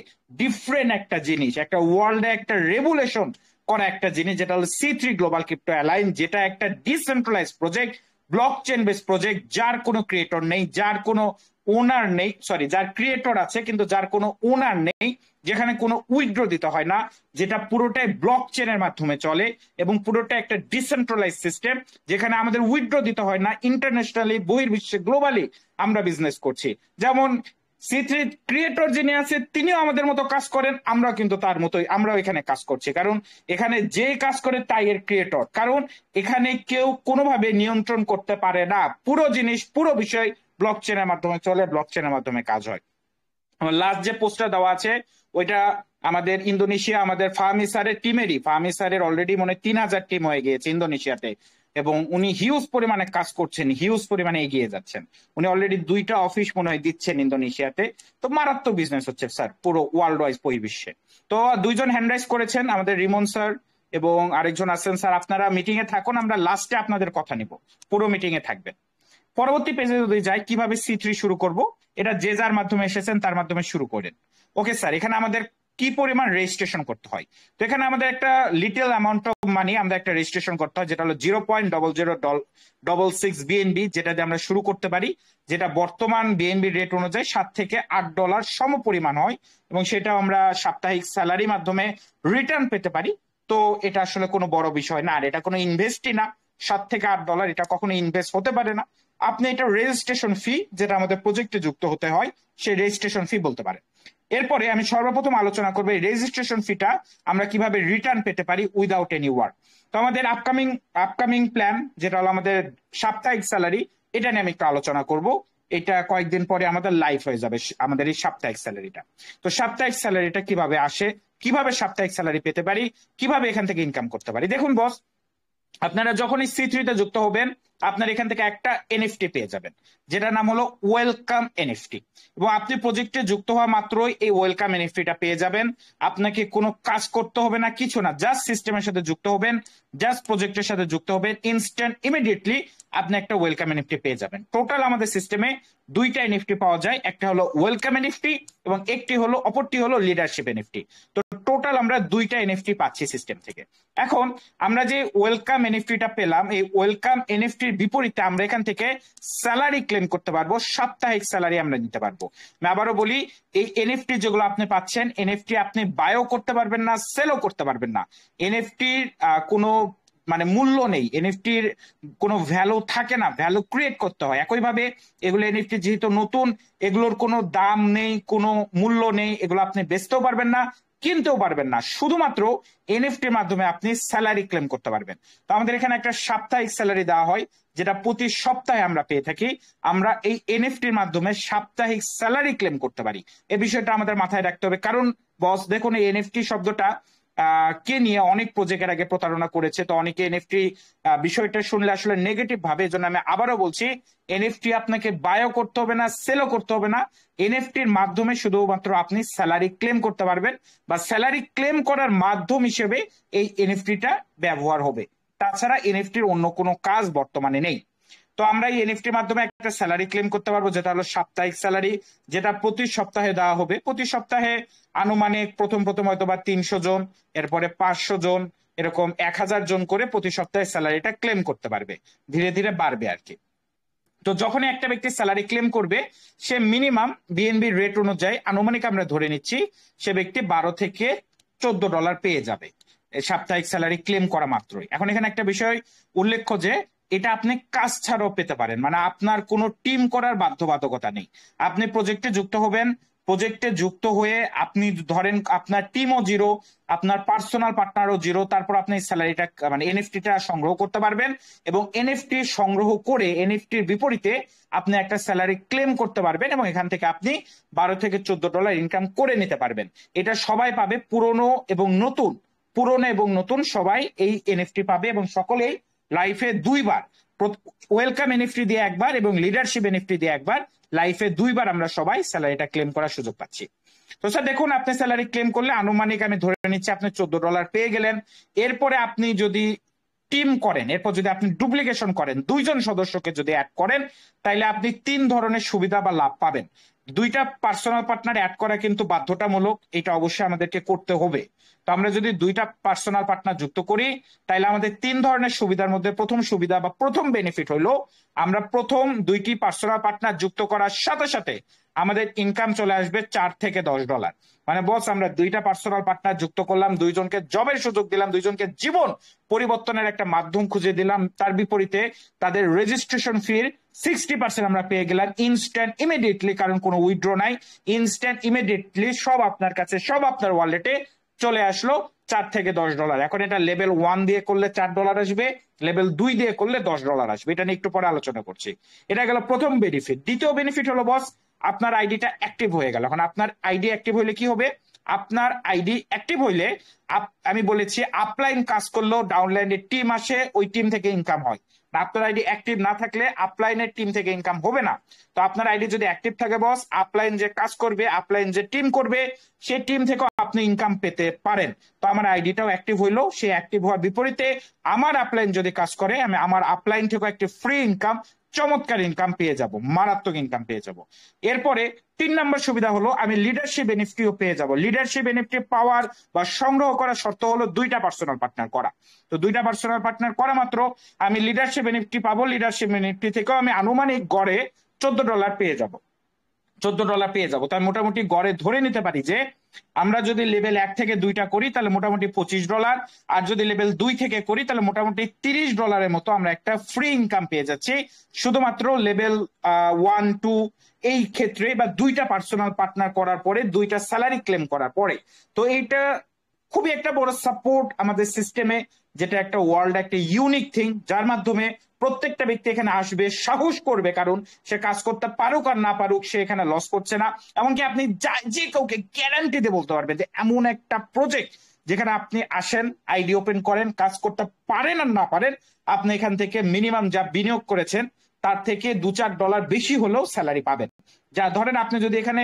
ডিফারেন্ট একটা জিনিস, একটা ওয়ার্ল্ডে একটা রেগুলেশন করা একটা জিনিস, যেটা হলো C3 গ্লোবাল ক্রিপ্টো অ্যালায়েন্স, যেটা একটা decentralised project, blockchain base project, যার কোনো ক্রিয়েটর নেই, যার কোনো ওনার নেই, সরি যার ক্রিয়েটর আছে কিন্তু যার কোনো ওনার নেই, যেখানে কোনো উইথড্র দিতে হয় না, যেটা পুরোটাই ব্লকচেনের মাধ্যমে চলে, এবং পুরোটা একটা ডিসেন্ট্রালাইজ সিস্টেম, যেখানে আমাদের উইথড্র দিতে হয় না। ইন্টারন্যাশনালি, বহির্বিশ্বে, গ্লোবালি আমরা বিজনেস করছি। যেমন C3 ক্রিয়েটর যিনি আছে তিনিও আমাদের মতো কাজ করেন, আমরা কিন্তু তার মতোই আমরাও এখানে কাজ করছি, কারণ এখানে যে কাজ করে তাই এর ক্রিয়েটর। কারণ এখানে কেউ কোনোভাবে নিয়ন্ত্রণ করতে পারে না, পুরো জিনিস, পুরো বিষয় ব্লকচেনের মাধ্যমে চলে, ব্লকচেনের মাধ্যমে কাজ হয়। লাস্ট যে পোস্টটা দেওয়া আছে ওইটা আমাদের ইন্দোনেশিয়া, আমাদের ফাহমি স্যারের টিমেরই। ফাহমি স্যারের অলরেডি মনে 3000 টিম হয়ে গিয়েছে ইন্দোনেশিয়াতে, এবং উনি হিউজ পরিমাণে কাজ করছেন, হিউজ পরিমাণে এগিয়ে যাচ্ছেন। উনি অলরেডি 2টা অফিস মনে হয় দিচ্ছেন ইন্দোনেশিয়াতে। তো মারাত্মক বিজনেস হচ্ছে স্যার পুরো ওয়ার্ল্ড ওয়াইজ বহির্বিশ্বে। তো 2জন হ্যান্ড রাইজ করেছেন, আমাদের রিমন স্যার এবং আরেকজন আছেন। স্যার আপনারা মিটিং এ থাকুন, আমরা লাস্টে আপনাদের কথা নিব, পুরো মিটিং এ থাকবেন। পরবর্তী পেজে যদি যাই, কিভাবে C3 শুরু করব, এটা যে যার মাধ্যমে এসেছেন তার মাধ্যমে শুরু করেন। ওকে স্যার, এখানে আমাদের কি পরিমাণ রেজিস্ট্রেশন করতে হয়। তো এখানে আমাদের একটা লিটল অ্যামাউন্ট অফ মানি আমরা একটা রেজিস্ট্রেশন করতে হয়, যেটা হলো 0.0066 বিএনবি, যেটা দিয়ে আমরা শুরু করতে পারি, যেটা বর্তমান বিএনবি রেট অনুযায়ী $7 থেকে $8 সম পরিমাণ হয়, এবং সেটা আমরা সাপ্তাহিক স্যালারি মাধ্যমে রিটার্ন পেতে পারি। তো এটা আসলে কোনো বড় বিষয় না, আর এটা কোনো ইনভেস্টই না। $7 থেকে $8 এটা কখনো ইনভেস্ট হতে পারে না। আপনি এটা রেজিস্ট্রেশন ফি, যেটা আমাদের প্রজেক্টে যুক্ত হতে হয়, সেই রেজিস্ট্রেশন ফি বলতে পারেন। এরপরে আমি সর্বপ্রথম আলোচনা করবো এই রেজিস্ট্রেশন ফিটা আমরা কিভাবে রিটার্ন পেতে পারি উইদাউট এনি ওয়ার্ক। তো আমাদের আপকামিং প্ল্যান, যেটা হলো আমাদের সাপ্তাহিক স্যালারি, এটা নিয়ে আমি একটু আলোচনা করব। এটা কয়েকদিন পরে আমাদের লাইভ হয়ে যাবে আমাদের এই সাপ্তাহিক স্যালারিটা। তো সাপ্তাহিক স্যালারিটা কিভাবে আসে, কিভাবে সাপ্তাহিক স্যালারি পেতে পারি, কিভাবে এখান থেকে ইনকাম করতে পারি। দেখুন বস, আপনারা যখনই C3 তে যুক্ত হবেন, আপনার এখান থেকে একটা এনএফটি পেয়ে যাবেন, যেটার নাম হলো ওয়েলকাম এনএফটি। এবং আপনি প্রজেক্টে যুক্ত হওয়া মাত্রই এই ওয়েলকাম এনএফটিটা পেয়ে যাবেন। আপনাকে কোনো কাজ করতে হবে না, কিছু না, জাস্ট সিস্টেমের সাথে যুক্ত হবেন, জাস্ট প্রজেক্টের সাথে যুক্ত হবেন, ইনস্ট্যান্ট ইমিডিয়েটলি আপনি একটা ওয়েলকাম এনএফটি পেয়ে যাবেন। টোটাল আমাদের সিস্টেমে দুইটা এনএফটি পাওয়া যায়, একটা হলো ওয়েলকাম এনএফটি এবং অপরটি হলো লিডারশিপ এনএফটি। তো টোটাল আমরা দুইটা এনএফটি পাচ্ছি সিস্টেম থেকে। এখন আমরা যে ওয়েলকাম এনএফটিটা পেলাম, এই ওয়েলকাম এনএফটির বিপরীতে আমরা এখান থেকে স্যালারি ক্লেম করতে পারবো, সাপ্তাহিক স্যালারি আমরা নিতে পারবো। আমি আবারও বলি, এই এনএফটি যেগুলো আপনি পাচ্ছেন, এনএফটি আপনি বায়ও করতে পারবেন না, সেলও করতে পারবেন না। এনএফটির কোনো মূল্য নেই, এনএফটির কোনো ভ্যালু থাকে না, ভ্যালু ক্রিয়েট করতে হয়। একইভাবে এগুলো এনএফটি যেহেতু নতুন, এগুলোর কোনো দাম নেই, কোনো মূল্য নেই, এগুলো আপনি বেচতেও পারবেন না, কিনতেও পারবেন না। শুধুমাত্র এনএফটির মাধ্যমে আপনি স্যালারি ক্লেম করতে পারবেন। তো আমাদের এখানে একটা সাপ্তাহিক স্যালারি দেওয়া হয়, যেটা প্রতি সপ্তাহে আমরা পেয়ে থাকি। আমরা এই এনএফটির মাধ্যমে সাপ্তাহিক স্যালারি ক্লেম করতে পারি, এই বিষয়টা আমাদের মাথায় রাখতে হবে। কারণ বস দেখুন, এই এনএফটি শব্দটা কে নিয়ে অনেক প্রজেক্টের আগে প্রতারণা করেছে। তো অনেকে এনএফটি বিষয়টা শুনলে আসলে নেগেটিভ ভাবে। এজন্য আমি আবারও বলছি, এনএফটি আপনাকে বায়ও করতে হবে না, সেলও করতে হবে না। এনএফটির মাধ্যমে শুধুমাত্র আপনি স্যালারি ক্লেম করতে পারবেন, বা স্যালারি ক্লেম করার মাধ্যম হিসেবে এই এনএফটিটা ব্যবহার হবে। তাছাড়া এনএফটির অন্য কোনো কাজ বর্তমানে নেই। তো আমরা এই এনএফটির মাধ্যমে একটা স্যালারি ক্লেম করতে পারবো, যেটা হলো সাপ্তাহিক স্যালারি, যেটা প্রতি সপ্তাহে দেওয়া হবে। প্রতি সপ্তাহে আনুমানিক প্রথম হয়তো বা 300 জন, এরপরে 500 জন, এরকম 1000 জন করে প্রতি সপ্তাহে স্যালারিটা ক্লেম করতে পারবে, ধীরে ধীরে বাড়বে আর কি। তো যখনই একটা ব্যক্তি স্যালারি ক্লেম করবে, সে মিনিমাম বিএনবি রেট অনুযায়ী আনুমানিক আমরা ধরে নিচ্ছি, সে ব্যক্তি $12 থেকে $14 পেয়ে যাবে সাপ্তাহিক স্যালারি ক্লেম করা মাত্রই। এখন এখানে একটা বিষয় উল্লেখ্য যে এটা আপনি কাজ ছাড়াও পেতে পারেন, আপনার কোনো টিম করার বাধ্যবাধকতা নেই। আপনি প্রজেক্টে যুক্ত হবেন, প্রজেক্টে যুক্ত হয়ে আপনি ধরেন আপনার টিমও জিরো, আপনার পার্সোনাল পার্টনারও জিরো, তারপর আপনি স্যালারিটা এনএফটিটা সংগ্রহ করতে পারবেন, এবং এনএফটি সংগ্রহ করে এনএফটির বিপরীতে আপনি একটা স্যালারি ক্লেম করতে পারবেন, এবং এখান থেকে আপনি $12 থেকে $14 ইনকাম করে নিতে পারবেন। এটা সবাই পাবে, পুরনো এবং নতুন সবাই এই এনএফটি পাবে, এবং সকলেই লাইফে দুইবার, ওয়েলকাম এনএফটি দিয়ে একবার এবং লিডারশিপ এনএফটি দিয়ে একবার, লাইফে দুইবার আমরা সবাই স্যালারিটা ক্লেম করার সুযোগ পাচ্ছি। তো স্যার দেখুন, আপনি স্যালারি ক্লেম করলে আনুমানিক আমি ধরে নিচ্ছি আপনি $14 পেয়ে গেলেন। এরপরে আপনি যদি টিম করেন, এরপর যদি আপনি ডুপ্লিকেশন করেন, 2 জন সদস্যকে যদি অ্যাড করেন, তাইলে আপনি 3 ধরনের সুবিধা বা লাভ পাবেন। 2টা পার্সোনাল পার্টনার অ্যাড করা কিন্তু বাধ্যতামূলক, এটা অবশ্যই আমাদেরকে করতে হবে। তো আমরা যদি 2টা পার্সোনাল পার্টনার যুক্ত করি, তাহলে আমাদের 3 ধরনের সুবিধার মধ্যে প্রথম সুবিধা বা প্রথম বেনিফিট হলো, আমরা প্রথম 2টি পার্সোনাল পার্টনার যুক্ত করার সাথে সাথে আমাদের ইনকাম চলে আসবে $4 থেকে $10। বস, আমরা 2টা পার্সোনাল পার্টনার যুক্ত করলাম, 2 জনকে জবের সুযোগ দিলাম, 2 জনকে জীবন পরিবর্তনের একটা মাধ্যম খুঁজে দিলাম, তার বিপরীতে তাদের রেজিস্ট্রেশন ফির 60% আমরা পেয়ে গেলাম ইনস্ট্যান্ট ইমিডিয়েটলি, কারণ কোনো উইথড্র নাই। ইনস্ট্যান্ট ইমিডিয়েটলি সব আপনার কাছে, সব আপনার ওয়ালেটে চলে আসলো, $4 থেকে $10। এখন এটা লেভেল 1 দিয়ে করলে $4 আসবে, লেভেল 2 দিয়ে করলে $10 আসবে। এটা নিয়ে একটু পরে আলোচনা করছি। এটা গেল প্রথম বেনিফিট। দ্বিতীয় বেনিফিট হলো বস, আপনার আইডিটা অ্যাক্টিভ হয়ে গেল। এখন আপনার আইডি অ্যাক্টিভ হইলে কি হবে? আপনার আইডি অ্যাক্টিভ হইলে আমি বলেছি আপলাইন কাজ করলেও ডাউনলাইনের টিম আসে, ওই টিম থেকে ইনকাম হয়। আপনার আইডি অ্যাক্টিভ না থাকলে আপলাইনের টিম থেকে ইনকাম হবে না। তো আপনার আইডি যদি অ্যাক্টিভ থাকে বস, আপলাইন যে কাজ করবে, আপলাইন যে টিম করবে, সেই টিম থেকেও আপনি ইনকাম পেতে পারেন। তো আমার আইডিটাও অ্যাক্টিভ হইলো, সেই অ্যাক্টিভ হওয়ার বিপরীতে আমার আপলাইন যদি কাজ করে, আমি আমার আপলাইন থেকেও একটি ফ্রি ইনকাম চমৎকার ইনকাম পেয়ে যাব, মারাত্মক ইনকাম পেয়ে যাব। এরপরে 3 নম্বর সুবিধা হলো আমি লিডারশিপ বেনিফিটও পেয়ে যাব। লিডারশিপ বেনিফিট পাওয়ার বা সংগ্রহ করার শর্ত হলো 2টা পার্সোনাল পার্টনার করা। তো 2টা পার্সোনাল পার্টনার করা মাত্র আমি লিডারশিপ বেনিফিট পাবো। লিডারশিপ বেনিফিট থেকেও আমি আনুমানিক গড়ে $14 পেয়ে যাব, $14 পেয়ে যাবো। তাই মোটামুটি গড়ে ধরে নিতে পারি যে আমরা যদি লেভেল 1 থেকে 2টা করি তাহলে মোটামুটি $25, আর যদি লেভেল 2 থেকে করি তাহলে মোটামুটি $30 মতো আমরা একটা ফ্রি ইনকাম পেয়ে যাচ্ছি শুধুমাত্র লেভেল 1, 2 এই ক্ষেত্রে, বা 2টা পার্সোনাল পার্টনার করার পরে, 2টা স্যালারি ক্লেম করার পরে। তো এইটা খুবই একটা বড় সাপোর্ট আমাদের সিস্টেমে, যেটা একটা ওয়ার্ল্ড একটা ইউনিক থিং, যার মাধ্যমে প্রত্যেকটা ব্যক্তি এখানে আসবে, সাহস করবে, কারণ সে কাজ করতে পারুক আর না পারুক সে এখানে লস করছে না। এমনকি আপনি যে কাউকে গ্যারান্টি দিয়ে বলতে পারবেন যে এমন একটা প্রজেক্ট যেখানে আপনি আসেন, আইডি ওপেন করেন, কাজ করতে পারেন আর না পারেন, আপনি এখান থেকে মিনিমাম যা বিনিয়োগ করেছেন তার থেকে $2-4 বেশি হলেও স্যালারি পাবেন। যা ধরেন আপনি যদি এখানে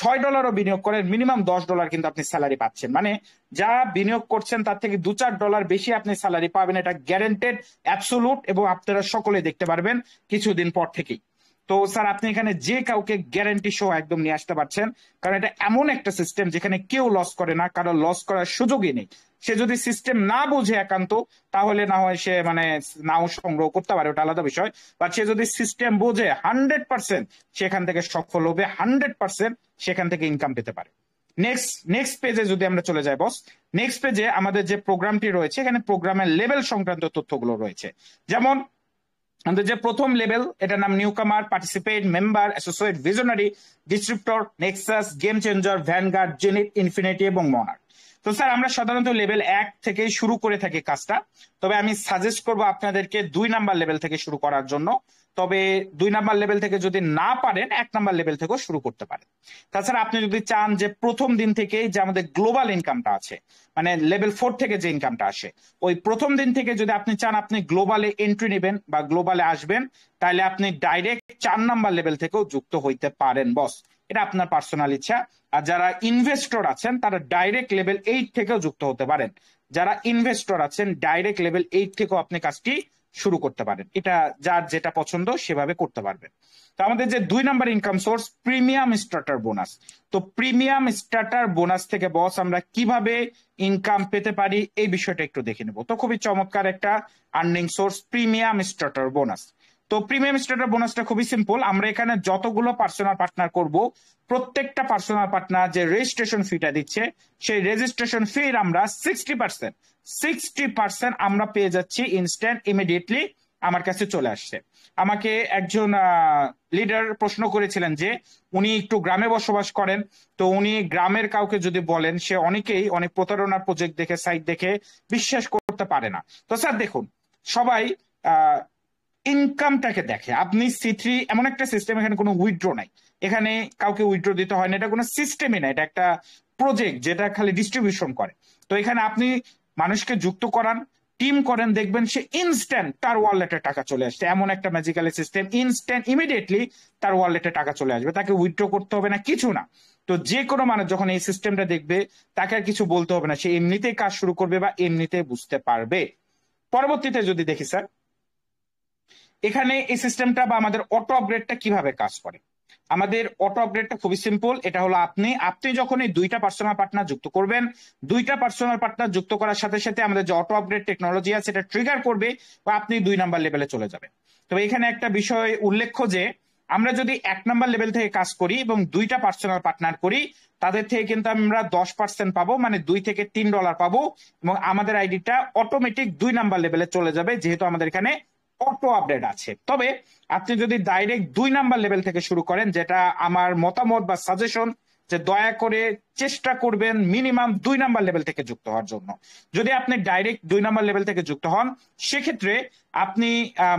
$6 বিনিয়োগ করেন, মিনিমাম $10 কিন্তু আপনি স্যালারি পাচ্ছেন। মানে যা বিনিয়োগ করছেন তার থেকে $2-4 বেশি আপনি স্যালারি পাবেন, এটা গ্যারান্টেড, অ্যাবসোলুট, এবং আপনারা সকলে দেখতে পারবেন কিছুদিন পর থেকেই। তো স্যার আপনি এখানে যে কাউকে গ্যারান্টি সহ একদম নিয়ে আসতে পারছেন, কারণ এটা এমন একটা সিস্টেম যেখানে কেউ লস করে না, কারো লস করার সুযোগই নেই। সে যদি সিস্টেম না বোঝে একান্ত, তাহলে না হয় সে মানে নাও সংগ্রহ করতে পারে, ওটা আলাদা বিষয়। বাট সে যদি সিস্টেম বোঝে 100% সেখান থেকে সফল হবে, 100% সেখান থেকে ইনকাম পেতে পারে। নেক্সট পেজে যদি আমরা চলে যাই বস, নেক্সট পেজে আমাদের যে প্রোগ্রামটি রয়েছে এখানে প্রোগ্রামের লেভেল সংক্রান্ত তথ্যগুলো রয়েছে। যেমন আমাদের যে প্রথম লেভেল, এটার নাম নিউ কামার, participate, member, associate, visionary, distributor, Nexus, game changer, vanguard, Zenit, infinity এবং মনার্ক। তো স্যার আমরা সাধারণত লেভেল 1 থেকে শুরু করে থাকি কাজটা, তবে আমি সাজেস্ট করবো আপনাদেরকে 2 নাম্বার লেভেল থেকে শুরু করার জন্য। তবে 2 নাম্বার লেভেল থেকে যদি না পারেন 1 নাম্বার লেভেল থেকেও শুরু করতে পারেন। তাছাড়া আপনি যদি চান যে প্রথম দিন থেকে যে আমাদের গ্লোবাল ইনকামটা আছে, মানে লেভেল 4 থেকে যে ইনকামটা আসে, ওই প্রথম দিন থেকে যদি আপনি চান আপনি গ্লোবালে এন্ট্রি নেবেন বা গ্লোবালে আসবেন, তাহলে আপনি ডাইরেক্ট 4 নাম্বার লেভেল থেকেও যুক্ত হইতে পারেন বস, এটা আপনার পার্সোনাল ইচ্ছা। আর যারা ইনভেস্টর আছেন তারা ডাইরেক্ট লেভেল 8 থেকেও যুক্ত হতে পারেন। যারা ইনভেস্টর আছেন ডাইরেক্ট লেভেল 8 থেকেও আপনি কাজটি শুরু করতে পারেন, এটা যার যেটা পছন্দ সেভাবে করতে পারবেন। তো আমাদের যে 2 number income source premium starter bonus, তো প্রিমিয়াম স্টার্টার বোনাস থেকে বস আমরা কিভাবে ইনকাম পেতে পারি এই বিষয়টা একটু দেখে নেব। তো খুবই চমৎকার একটা earning source premium starter bonus. তো প্রিমিয়াম স্টার্টার বোনাসটা খুবই সিম্পল, আমরা এখানে যতগুলো পার্সোনাল পার্টনার করব, প্রত্যেকটা পার্সোনাল পার্টনার যে রেজিস্ট্রেশন ফিটা দিচ্ছে সেই রেজিস্ট্রেশন ফির আমরা 60% আমরা পেয়ে যাচ্ছি ইনস্ট্যান্ট, ইমিডিয়েটলি আমার কাছে চলে আসছে। আমাকে একজন লিডার প্রশ্ন করেছিলেন যে উনি একটু গ্রামে বসবাস করেন, তো উনি গ্রামের কাউকে যদি বলেন, সে অনেকেই অনেক প্রতারণার প্রজেক্ট দেখে, সাইট দেখে বিশ্বাস করতে পারে না। তো স্যার দেখুন, সবাই ইনকামটাকে দেখে। আপনি C3 এমন একটা সিস্টেম, এখানে কোনো উইথড্র নাই, এখানে কাউকে উইথড্র দিতে হয় না, এটা কোনো সিস্টেমই না, এটা একটা প্রজেক্ট যেটা খালি ডিস্ট্রিবিউশন করে। তো এখানে আপনি মানুষকে যুক্ত করান, টিম করেন, দেখবেন সে ইনস্ট্যান্ট তার ওয়ালেটে টাকা চলে আসছে। এমন একটা ম্যাজিক্যাল সিস্টেম, ইনস্ট্যান্ট ইমিডিয়েটলি তার ওয়ালেটে টাকা চলে আসবে, তাকে উইথড্র করতে হবে না, কিছু না। তো যে কোনো মানুষ যখন এই সিস্টেমটা দেখবে তাকে আর কিছু বলতে হবে না, সে এমনিতেই কাজ শুরু করবে বা এমনিতেই বুঝতে পারবে। পরবর্তীতে যদি দেখি স্যার, এখানে এই সিস্টেমটা বা আমাদের অটো আপগ্রেডটা কিভাবে কাজ করে। আমাদের অটো আপগ্রেডটা খুবই সিম্পল, এটা হলো আপনি যখন এই 2টা পার্সোনাল পার্টনার যুক্ত করবেন, 2টা পার্সোনাল পার্টনার যুক্ত করার সাথে সাথে আমাদের যে অটো আপগ্রেড টেকনোলজি আছে এটা ট্রিগার করবে বা আপনি 2 নাম্বার লেভেলে চলে যাবেন। তবে এখানে একটা বিষয় উল্লেখ্য যে আমরা যদি 1 নাম্বার লেভেল থেকে কাজ করি এবং 2টা পার্সোনাল পার্টনার করি, তাদের থেকে কিন্তু আমরা 10% পাবো, মানে $2 থেকে $3 পাবো, এবং আমাদের আইডিটা অটোমেটিক 2 নাম্বার লেভেলে চলে যাবে, যেহেতু আমাদের এখানে অটো আপডেট আছে। তবে আপনি যদি ডাইরেক্ট 2 নাম্বার লেভেল থেকে শুরু করেন, যেটা আমার মতামত বা সাজেশন যে দয়া করে চেষ্টা করবেন মিনিমাম 2 নাম্বার লেভেল থেকে যুক্ত হওয়ার জন্য। যদি আপনি ডাইরেক্ট 2 নাম্বার লেভেল থেকে যুক্ত হন, সেক্ষেত্রে আপনি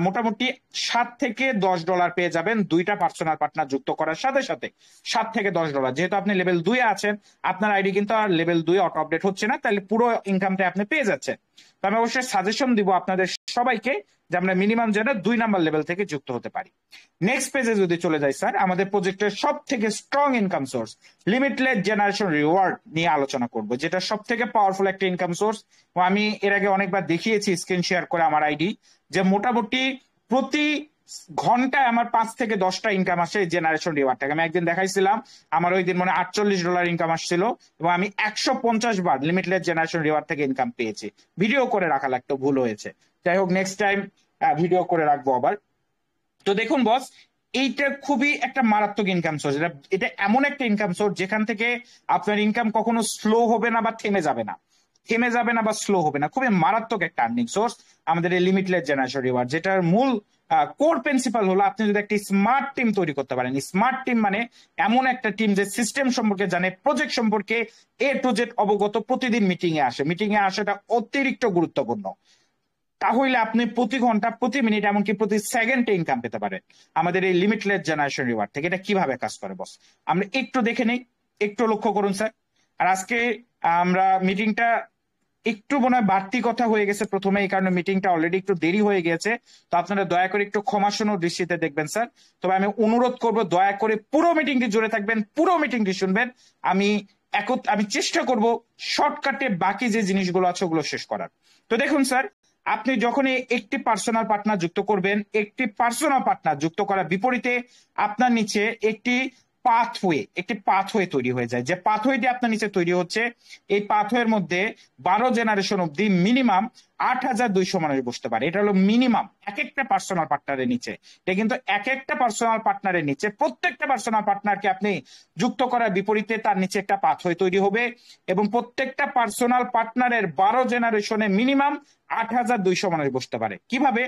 মোটামুটি $7 থেকে $10 পেয়ে যাবেন 2টা পার্সোনাল পার্টনার যুক্ত করার সাথে সাথে। $7 থেকে $10, যেহেতু আপনি লেভেল 2 আছেন, আপনার আইডি কিন্তু আর লেভেল 2 অটো আপডেট হচ্ছে না, তাহলে পুরো ইনকামটা আপনি পেয়ে যাচ্ছেন। তো আমি অবশ্যই সাজেশন দিব আপনাদের সবাইকে যে আমরা মিনিমাম যেন 2 নাম্বার লেভেল থেকে যুক্ত হতে পারি। নেক্সট পেজে যদি চলে যাই স্যার, আমাদের প্রজেক্টের সব থেকে strong income source limitless generation reward নিয়ে আলোচনা করব, যেটা সব থেকে পাওয়ারফুল একটা ইনকাম সোর্স। আমি এর আগে অনেকবার দেখিয়েছি স্ক্রিন শেয়ার করে আমার আইডি, যে মোটামুটি প্রতি ঘন্টায় আমার 5 থেকে 10টা ইনকাম আসে জেনারেশন রিওয়ার্ড থেকে। আমি একদিন দেখাইছিলাম আমার ওই দিন মনে হয় $48 ইনকাম আসছিল এবং আমি 150 বার লিমিটলেস জেনারেশন রিওয়ার্ড থেকে ইনকাম পেয়েছি। ভিডিও করে রাখা লাগতো, ভুল হয়েছে। যাই হোক, নেক্সট টাইম ভিডিও করে রাখবো আবার। তো দেখুন বস, এইটা খুবই একটা মারাত্মক ইনকাম সোর্স। এটা এমন একটা ইনকাম সোর্স যেখান থেকে আপনার ইনকাম কখনো স্লো হবে না বা থেমে যাবে না, বা স্লো হবে না। খুবই মারাত্মক একটা আর্নিং সোর্স আমাদের এই লিমিটলেস জেনারেশন রিওয়ার্ড, যেটার মূল কোর প্রিন্সিপাল হলো আপনি যদি একটা স্মার্ট টিম তৈরি করতে পারেন। স্মার্ট টিম মানে এমন একটা টিম যে সিস্টেম সম্পর্কে জানে, প্রজেক্ট সম্পর্কে A to Z অবগত, প্রতিদিন মিটিং এ আসে। মিটিং এ আসাটা অতিরিক্ত গুরুত্বপূর্ণ। তাহলে আপনি প্রতি ঘন্টা, প্রতি মিনিট, এমনকি প্রতি সেকেন্ডে ইনকাম পেতে পারেন আমাদের এই লিমিটলেস জেনারেশন রিওয়ার্ড থেকে। এটা কিভাবে কাজ করে বস, আমরা একটু দেখে নেই, একটু লক্ষ্য করুন স্যার। আর আজকে আমরা মিটিংটা একটু মনে হয় বাড়তি কথা হয়ে গেছে প্রথমে, এই কারণে মিটিংটা অলরেডি একটু দেরি হয়ে গেছে। তো আপনারা দয়া করে একটু ক্ষমাসুন্দর দৃষ্টিতে দেখবেন স্যার। তবে আমি অনুরোধ করব, দয়া করে পুরো মিটিংটি জুড়ে থাকবেন, পুরো মিটিংটি শুনবেন। আমি চেষ্টা করব শর্টকাটে বাকি যে জিনিসগুলো আছে ওগুলো শেষ করার। তো দেখুন স্যার, আপনি যখনই একটি পার্সোনাল পার্টনার যুক্ত করবেন, একটি পার্সোনাল পার্টনার যুক্ত করার বিপরীতে আপনার নিচে একটি পাথওয়ে তৈরি হয়ে যায়। যে পাথওয়েটি আপনার নিচে তৈরি হচ্ছে, এই পাথওয়ের মধ্যে 12 জেনারেশন অব্দি মিনিমাম 8200 মানুষ বসতে পারে। এটা হলো মিনিমাম এক একটা পার্সোনাল পার্টনারের নিচে। এটা কিন্তু এক একটা পার্সোনাল পার্টনারের নিচে, প্রত্যেকটা পার্সোনাল পার্টনারকে আপনি যুক্ত করার বিপরীতে তার নিচে একটা পাথওয়ে তৈরি হবে এবং প্রত্যেকটা পার্সোনাল পার্টনারের 12 জেনারেশনে মিনিমাম 8200 মানুষ বসতে পারে। কিভাবে?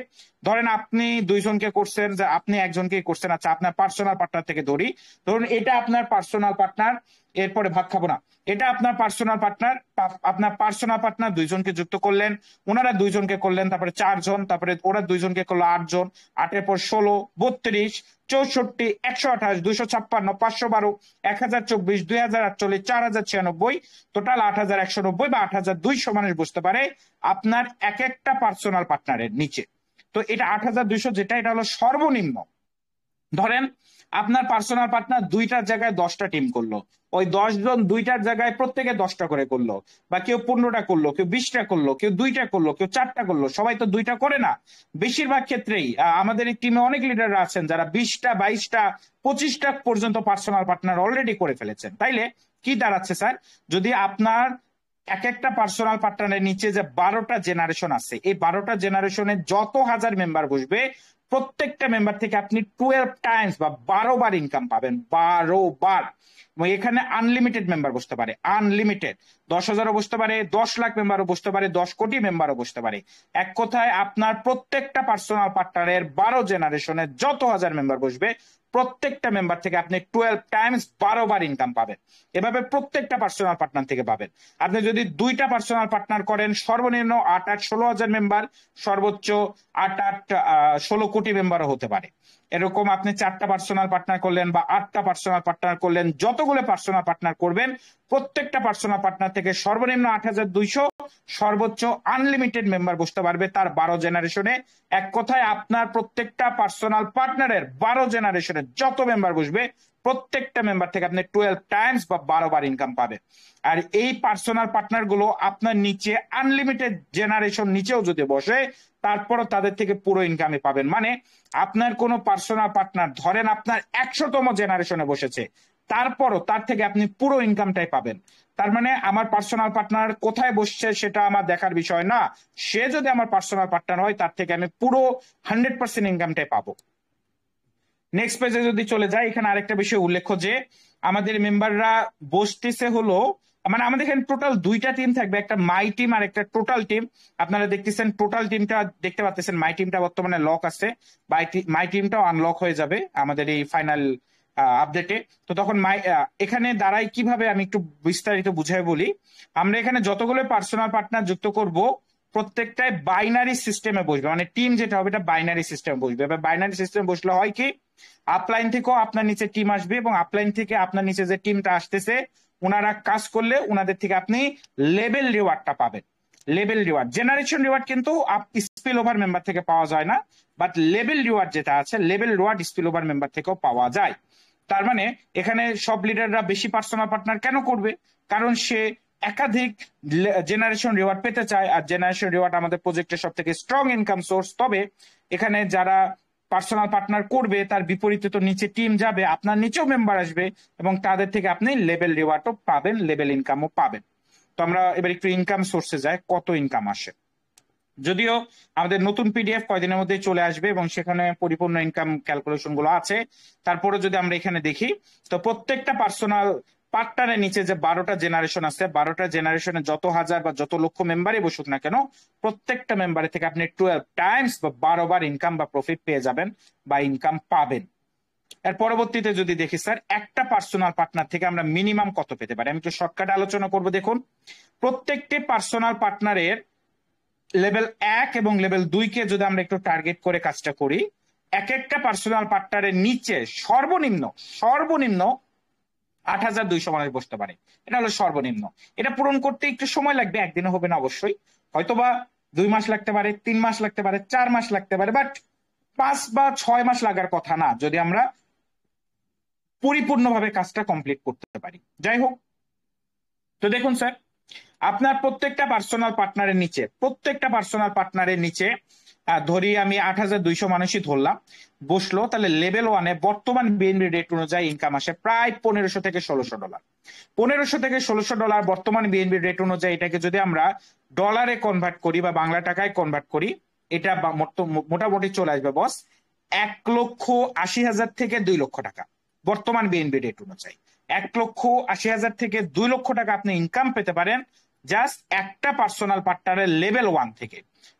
ধরেন আপনি দুইজনকে করছেন, যে আপনি একজনকে করছেন, আচ্ছা আপনার পার্সোনাল পার্টনার থেকে ধরি, ধরুন এটা আপনার পার্সোনাল পার্টনার, এরপরে ভাত খাবো না, এটা আপনার পার্সোনাল পার্টনার। আপনার পার্সোনাল পার্টনার দুইজনকে যুক্ত করলেন, ওনারা দুইজনকে করলেন, তারপরে 4 জন, তারপরে ওরা দুইজনকে করলো 8 জন, 8-এর পর 16, 32, 64, 128, 256, 512, 1024, 2048, 4096, টোটাল 8190 বা 8200 মানুষ বসতে পারে আপনার এক একটা পার্সোনাল পার্টনারের নিচে। তো এটা 8200 যেটা, এটা হলো সর্বনিম্ন। ধরেন আপনার পার্সোনাল পার্টনার দুইটার জায়গায় 10টা টিম করলো, ওই 10 জন দুইটার জায়গায় প্রত্যেকে 10টা করে করলো, বা কেউ 15টা করলো, কেউ 20টা করলো, কেউ 2টা করলো, কেউ 4টা করলো। সবাই তো 2টা করে না। বেশিরভাগ ক্ষেত্রেই আমাদের এই টিমে অনেক লিডাররা আছেন যারা 20টা, 22টা, 25টা পর্যন্ত পার্সোনাল পার্টনার অলরেডি করে ফেলেছেন। তাইলে কি দাঁড়াচ্ছে স্যার, যদি আপনার এক একটা পার্সোনাল পার্টনারের নিচে যে 12টা জেনারেশন আছে, এই 12টা জেনারেশনে যত হাজার মেম্বার বসবে, প্রত্যেকটা মেম্বার থেকে আপনি 12 টাইমস বা 12 বার ইনকাম পাবেন, 12 বার। এবং এখানে আনলিমিটেড মেম্বার বসতে পারে, আনলিমিটেড। 10,000ও বসতে পারে, 10 লাখ মেম্বারও বসতে পারে, 10 কোটি মেম্বারও বসতে পারে। এক কথায় আপনার প্রত্যেকটা পার্সোনাল পার্টনারের 12 জেনারেশনে যত হাজার মেম্বার বসবে, প্রত্যেকটা মেম্বার থেকে আপনি 12 টাইমস 12 বার ইনকাম পাবেন। এভাবে প্রত্যেকটা পার্সোনাল পার্টনার থেকে পাবেন। আপনি যদি 2টা পার্সোনাল পার্টনার করেন, সর্বনিম্ন 8-8, 16,000 মেম্বার, সর্বোচ্চ 8-8, 16 কোটি মেম্বারও হতে পারে। এরকম আপনি 4টা পার্সোনাল পার্টনার করলেন বা 8টা পার্সোনাল পার্টনার করলেন, যতগুলো পার্সোনাল পার্টনার করবেন, প্রত্যেকটা পার্সোনাল পার্টনার থেকে সর্বনিম্ন 8200, সর্বোচ্চ আনলিমিটেড মেম্বার বসতে পারবে তার 12 জেনারেশনে। এক কথায় আপনার প্রত্যেকটা পার্সোনাল পার্টনারের 12 জেনারেশনে যত মেম্বার বসবে, প্রত্যেকটা মেম্বার থেকে আপনি 12 টাইমস বা 12 বার ইনকাম পাবে। আর এই পার্সোনাল পার্টনার গুলো আপনার নিচে আনলিমিটেড জেনারেশন নিচেও যদি বসে, তারপরও তাদের থেকে পুরো ইনকামই পাবেন। মানে আপনার কোনো পার্সোনাল পার্টনার ধরেন আপনার 100তম জেনারেশনে বসেছে, তারপরও তার থেকে আপনি পুরো ইনকামটাই পাবেন। তার মানে আমার পার্সোনাল পার্টনার কোথায় বসছে সেটা আমার দেখার বিষয় না, সে যদি আমার পার্সোনাল পার্টনার হয় তার থেকে আমি পুরো 100% ইনকামটাই পাবো। নেক্সট পেজে যদি চলে যায়, এখানে আরেকটা বিষয় উল্লেখ্য যে আমাদের মেম্বাররা বসতেছে হলো, মানে আমাদের এখানে টোটাল 2টা টিম থাকবে, একটা মাই টিম আর একটা টোটাল টিম। আপনারা দেখতেছেন টোটাল টিমটা দেখতে পাচ্ছেন, মাই টিমটা বর্তমানে লক আছে, মাই টিমটাও আনলক হয়ে যাবে আমাদের এই ফাইনাল আপডেটে। তো তখন এখানে দাঁড়াই কিভাবে, আমি একটু বিস্তারিত বুঝাই বলি। আমরা এখানে যতগুলো পার্সোনাল পার্টনার যুক্ত করব, প্রত্যেকটাই বাইনারি সিস্টেমে বসবে, মানে টিম যেটা হবে এটা বাইনারি সিস্টেমে বসবে। এবার বাইনারি সিস্টেমে বসলে হয় কি, আপলাইন থেকেও আপনার নিচে টিম আসবে এবং আপলাইন থেকে আপনার নিচে যে টিমটা আসতেছে, ওনারা কাজ করলে ওনাদের থেকে আপনি লেভেল রিওয়ার্ডটা পাবেন। লেভেল রিওয়ার্ড, জেনারেশন রিওয়ার্ড কিন্তু স্পিল ওভার মেম্বার থেকে পাওয়া যায় না, বাট লেভেল রিওয়ার্ড যেটা আছে, level reward spill over member থেকেও পাওয়া যায়। তার মানে এখানে সব লিডাররা বেশি পার্সোনাল পার্টনার কেন করবে? কারণ সে একাধিক জেনারেশন রিওয়ার্ড পেতে চায়, আর জেনারেশন রিওয়ার্ড আমাদের প্রজেক্টের সব থেকে স্ট্রং ইনকাম সোর্স। তবে এখানে যারা পার্সোনাল পার্টনার করবে তার বিপরীতে তো নিচে টিম যাবে, আপনার নিচেও মেম্বার আসবে এবং তাদের থেকে আপনি লেভেল রিওয়ার্ডও পাবেন, লেভেল ইনকামও পাবেন। তো আমরা এবার একটু ইনকাম সোর্সে যাই, কত ইনকাম আসে। যদিও আমাদের নতুন পিডিএফ কয়দিনের মধ্যে চলে আসবে এবং সেখানে পরিপূর্ণ ইনকাম ক্যালকুলেশন গুলো আছে, তারপরে যদি আমরা এখানে দেখি তো প্রত্যেকটা পার্সোনাল পার্টনারের নিচে যে 12টা জেনারেশন আছে, 12টা জেনারেশনে যত হাজার বা যত লক্ষ মেম্বারই বসুক না কেন, প্রত্যেকটা মেম্বারের থেকে আপনি 12 টাইমস বা 12 বার ইনকাম বা প্রফিট পেয়ে যাবেন বা ইনকাম পাবেন। এর পরবর্তীতে যদি দেখি স্যার, একটা পার্সোনাল পার্টনার থেকে আমরা মিনিমাম কত পেতে পারি, আমি একটু শর্টকাট আলোচনা করব। দেখুন, প্রত্যেকটি পার্সোনাল পার্টনারের লেভেল 1 এবং লেভেল 2 কে যদি আমরা একটু টার্গেট করে কাজটা করি, এক একটা পার্সোনাল পার্টনারের নিচে সর্বনিম্ন 8,200 মানুষ বসতে পারে। এটা হলো সর্বনিম্ন। এটা পূরণ করতে একটু সময় লাগবে, একদিনে হবে না অবশ্যই, হয়তোবা 2 মাস লাগতে পারে, 3 মাস লাগতে পারে, 4 মাস লাগতে পারে, বাট 5 বা 6 মাস লাগার কথা না যদি আমরা পরিপূর্ণভাবে কাজটা কমপ্লিট করতে পারি। যাই হোক, তো দেখুন স্যার, আপনার প্রত্যেকটা পার্সোনাল পার্টনারের নিচে ধরি আমি 8,200 মানুষই ধরলাম বসলো, তাহলে লেভেল 1-এ বর্তমান বিএনবি রেট অনুযায়ী ইনকাম আসে প্রায় $1,500 থেকে $1,600। $1,500 থেকে $1,600 বর্তমান বিএনবি রেট অনুযায়ী এটাকে যদি আমরা ডলারে কনভার্ট করি বা বাংলা টাকায় কনভার্ট করি, এটা মোটামুটি চলে আসবে বস 1,80,000 থেকে 2 লক্ষ টাকা বর্তমান বিএনবি রেট অনুযায়ী। 1,80,000 থেকে 2 লক্ষ টাকা আপনি ইনকাম পেতে পারেন জাস্ট একটা পার্সোনাল পার্টনারের লেভেল 1 থেকে।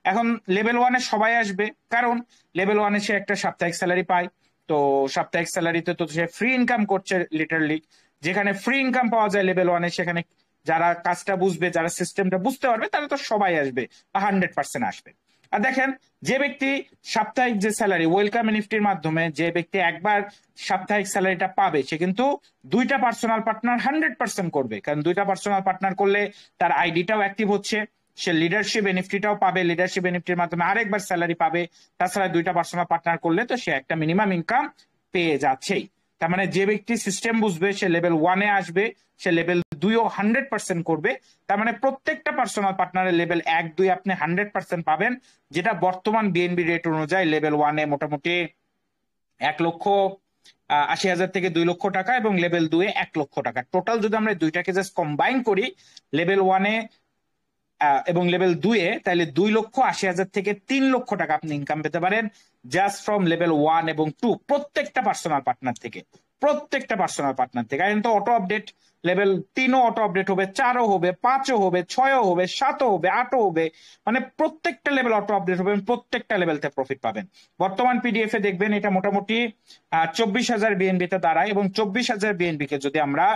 এখন লেভেল 1-এ সবাই আসবে, কারণ লেভেল 1-এ সে একটা সাপ্তাহিক স্যালারি পায়। তো সাপ্তাহিক স্যালারিতে তো সে ফ্রি ইনকাম করছে লিটারালি। যেখানে ফ্রি ইনকাম পাওয়া যায় লেভেল 1-এ, সেখানে যারা কাজটা বুঝবে, যারা সিস্টেমটা বুঝতে পারবে, তারা তো সবাই আসবে, 100% আসবে। আর দেখেন, যে ব্যক্তি সাপ্তাহিক যে স্যালারি ওয়েলকাম নিফটির মাধ্যমে যে ব্যক্তি একবার সাপ্তাহিক স্যালারিটা পাবে, সে কিন্তু 2টা পার্সোনাল পার্টনার 100% করবে, কারণ 2টা পার্সোনাল পার্টনার করলে তার আইডিটাও অ্যাক্টিভ হচ্ছে, সে লিডারশিপ এনএফটিটাও পাবে, লিডারশিপ এনএফটির মাধ্যমে আরেকবার স্যালারি পাবে, তাছাড়া 2টা পার্সোনাল পার্টনার করলে তো সে একটা মিনিমাম ইনকাম পেয়ে যাচ্ছেই। তার মানে যে ব্যক্তি সিস্টেম বুঝবে সে লেভেল 1-এ আসবে, সে লেভেল 2-ও 100% করবে। তার মানে প্রত্যেকটা পার্সোনাল পার্টনারের লেভেল 1, 2 আপনি 100% পাবেন, যেটা বর্তমান বিএনবি রেট অনুযায়ী লেভেল 1-এ মোটামুটি 1,80,000 থেকে 2 লক্ষ টাকা এবং লেভেল 2-এ 1 লক্ষ টাকা। টোটাল যদি আমরা দুইটাকে জাস্ট কম্বাইন করি লেভেল 1-এ এবং লেভেল 2-এ, তাহলে 2,80,000 থেকে 3 লক্ষ টাকা আপনি ইনকাম পেতে পারেন জাস্ট ফ্রম লেভেল 1 এবং 2 প্রত্যেকটা পার্সোনাল পার্টনার থেকে। তো অটো আপডেট লেভেল 3-ও অটো আপডেট হবে, 4-ও হবে, 5-ও হবে, 6-ও হবে, 7-ও হবে, 8-ও হবে, মানে প্রত্যেকটা লেভেল অটো আপডেট হবে, প্রত্যেকটা লেভেলতে প্রফিট পাবেন। বর্তমান পিডিএফ এ দেখবেন এটা মোটামুটি 24,000 বিএনবি তে দাঁড়ায় এবং 24,000 বিএনবি কে যদি আমরা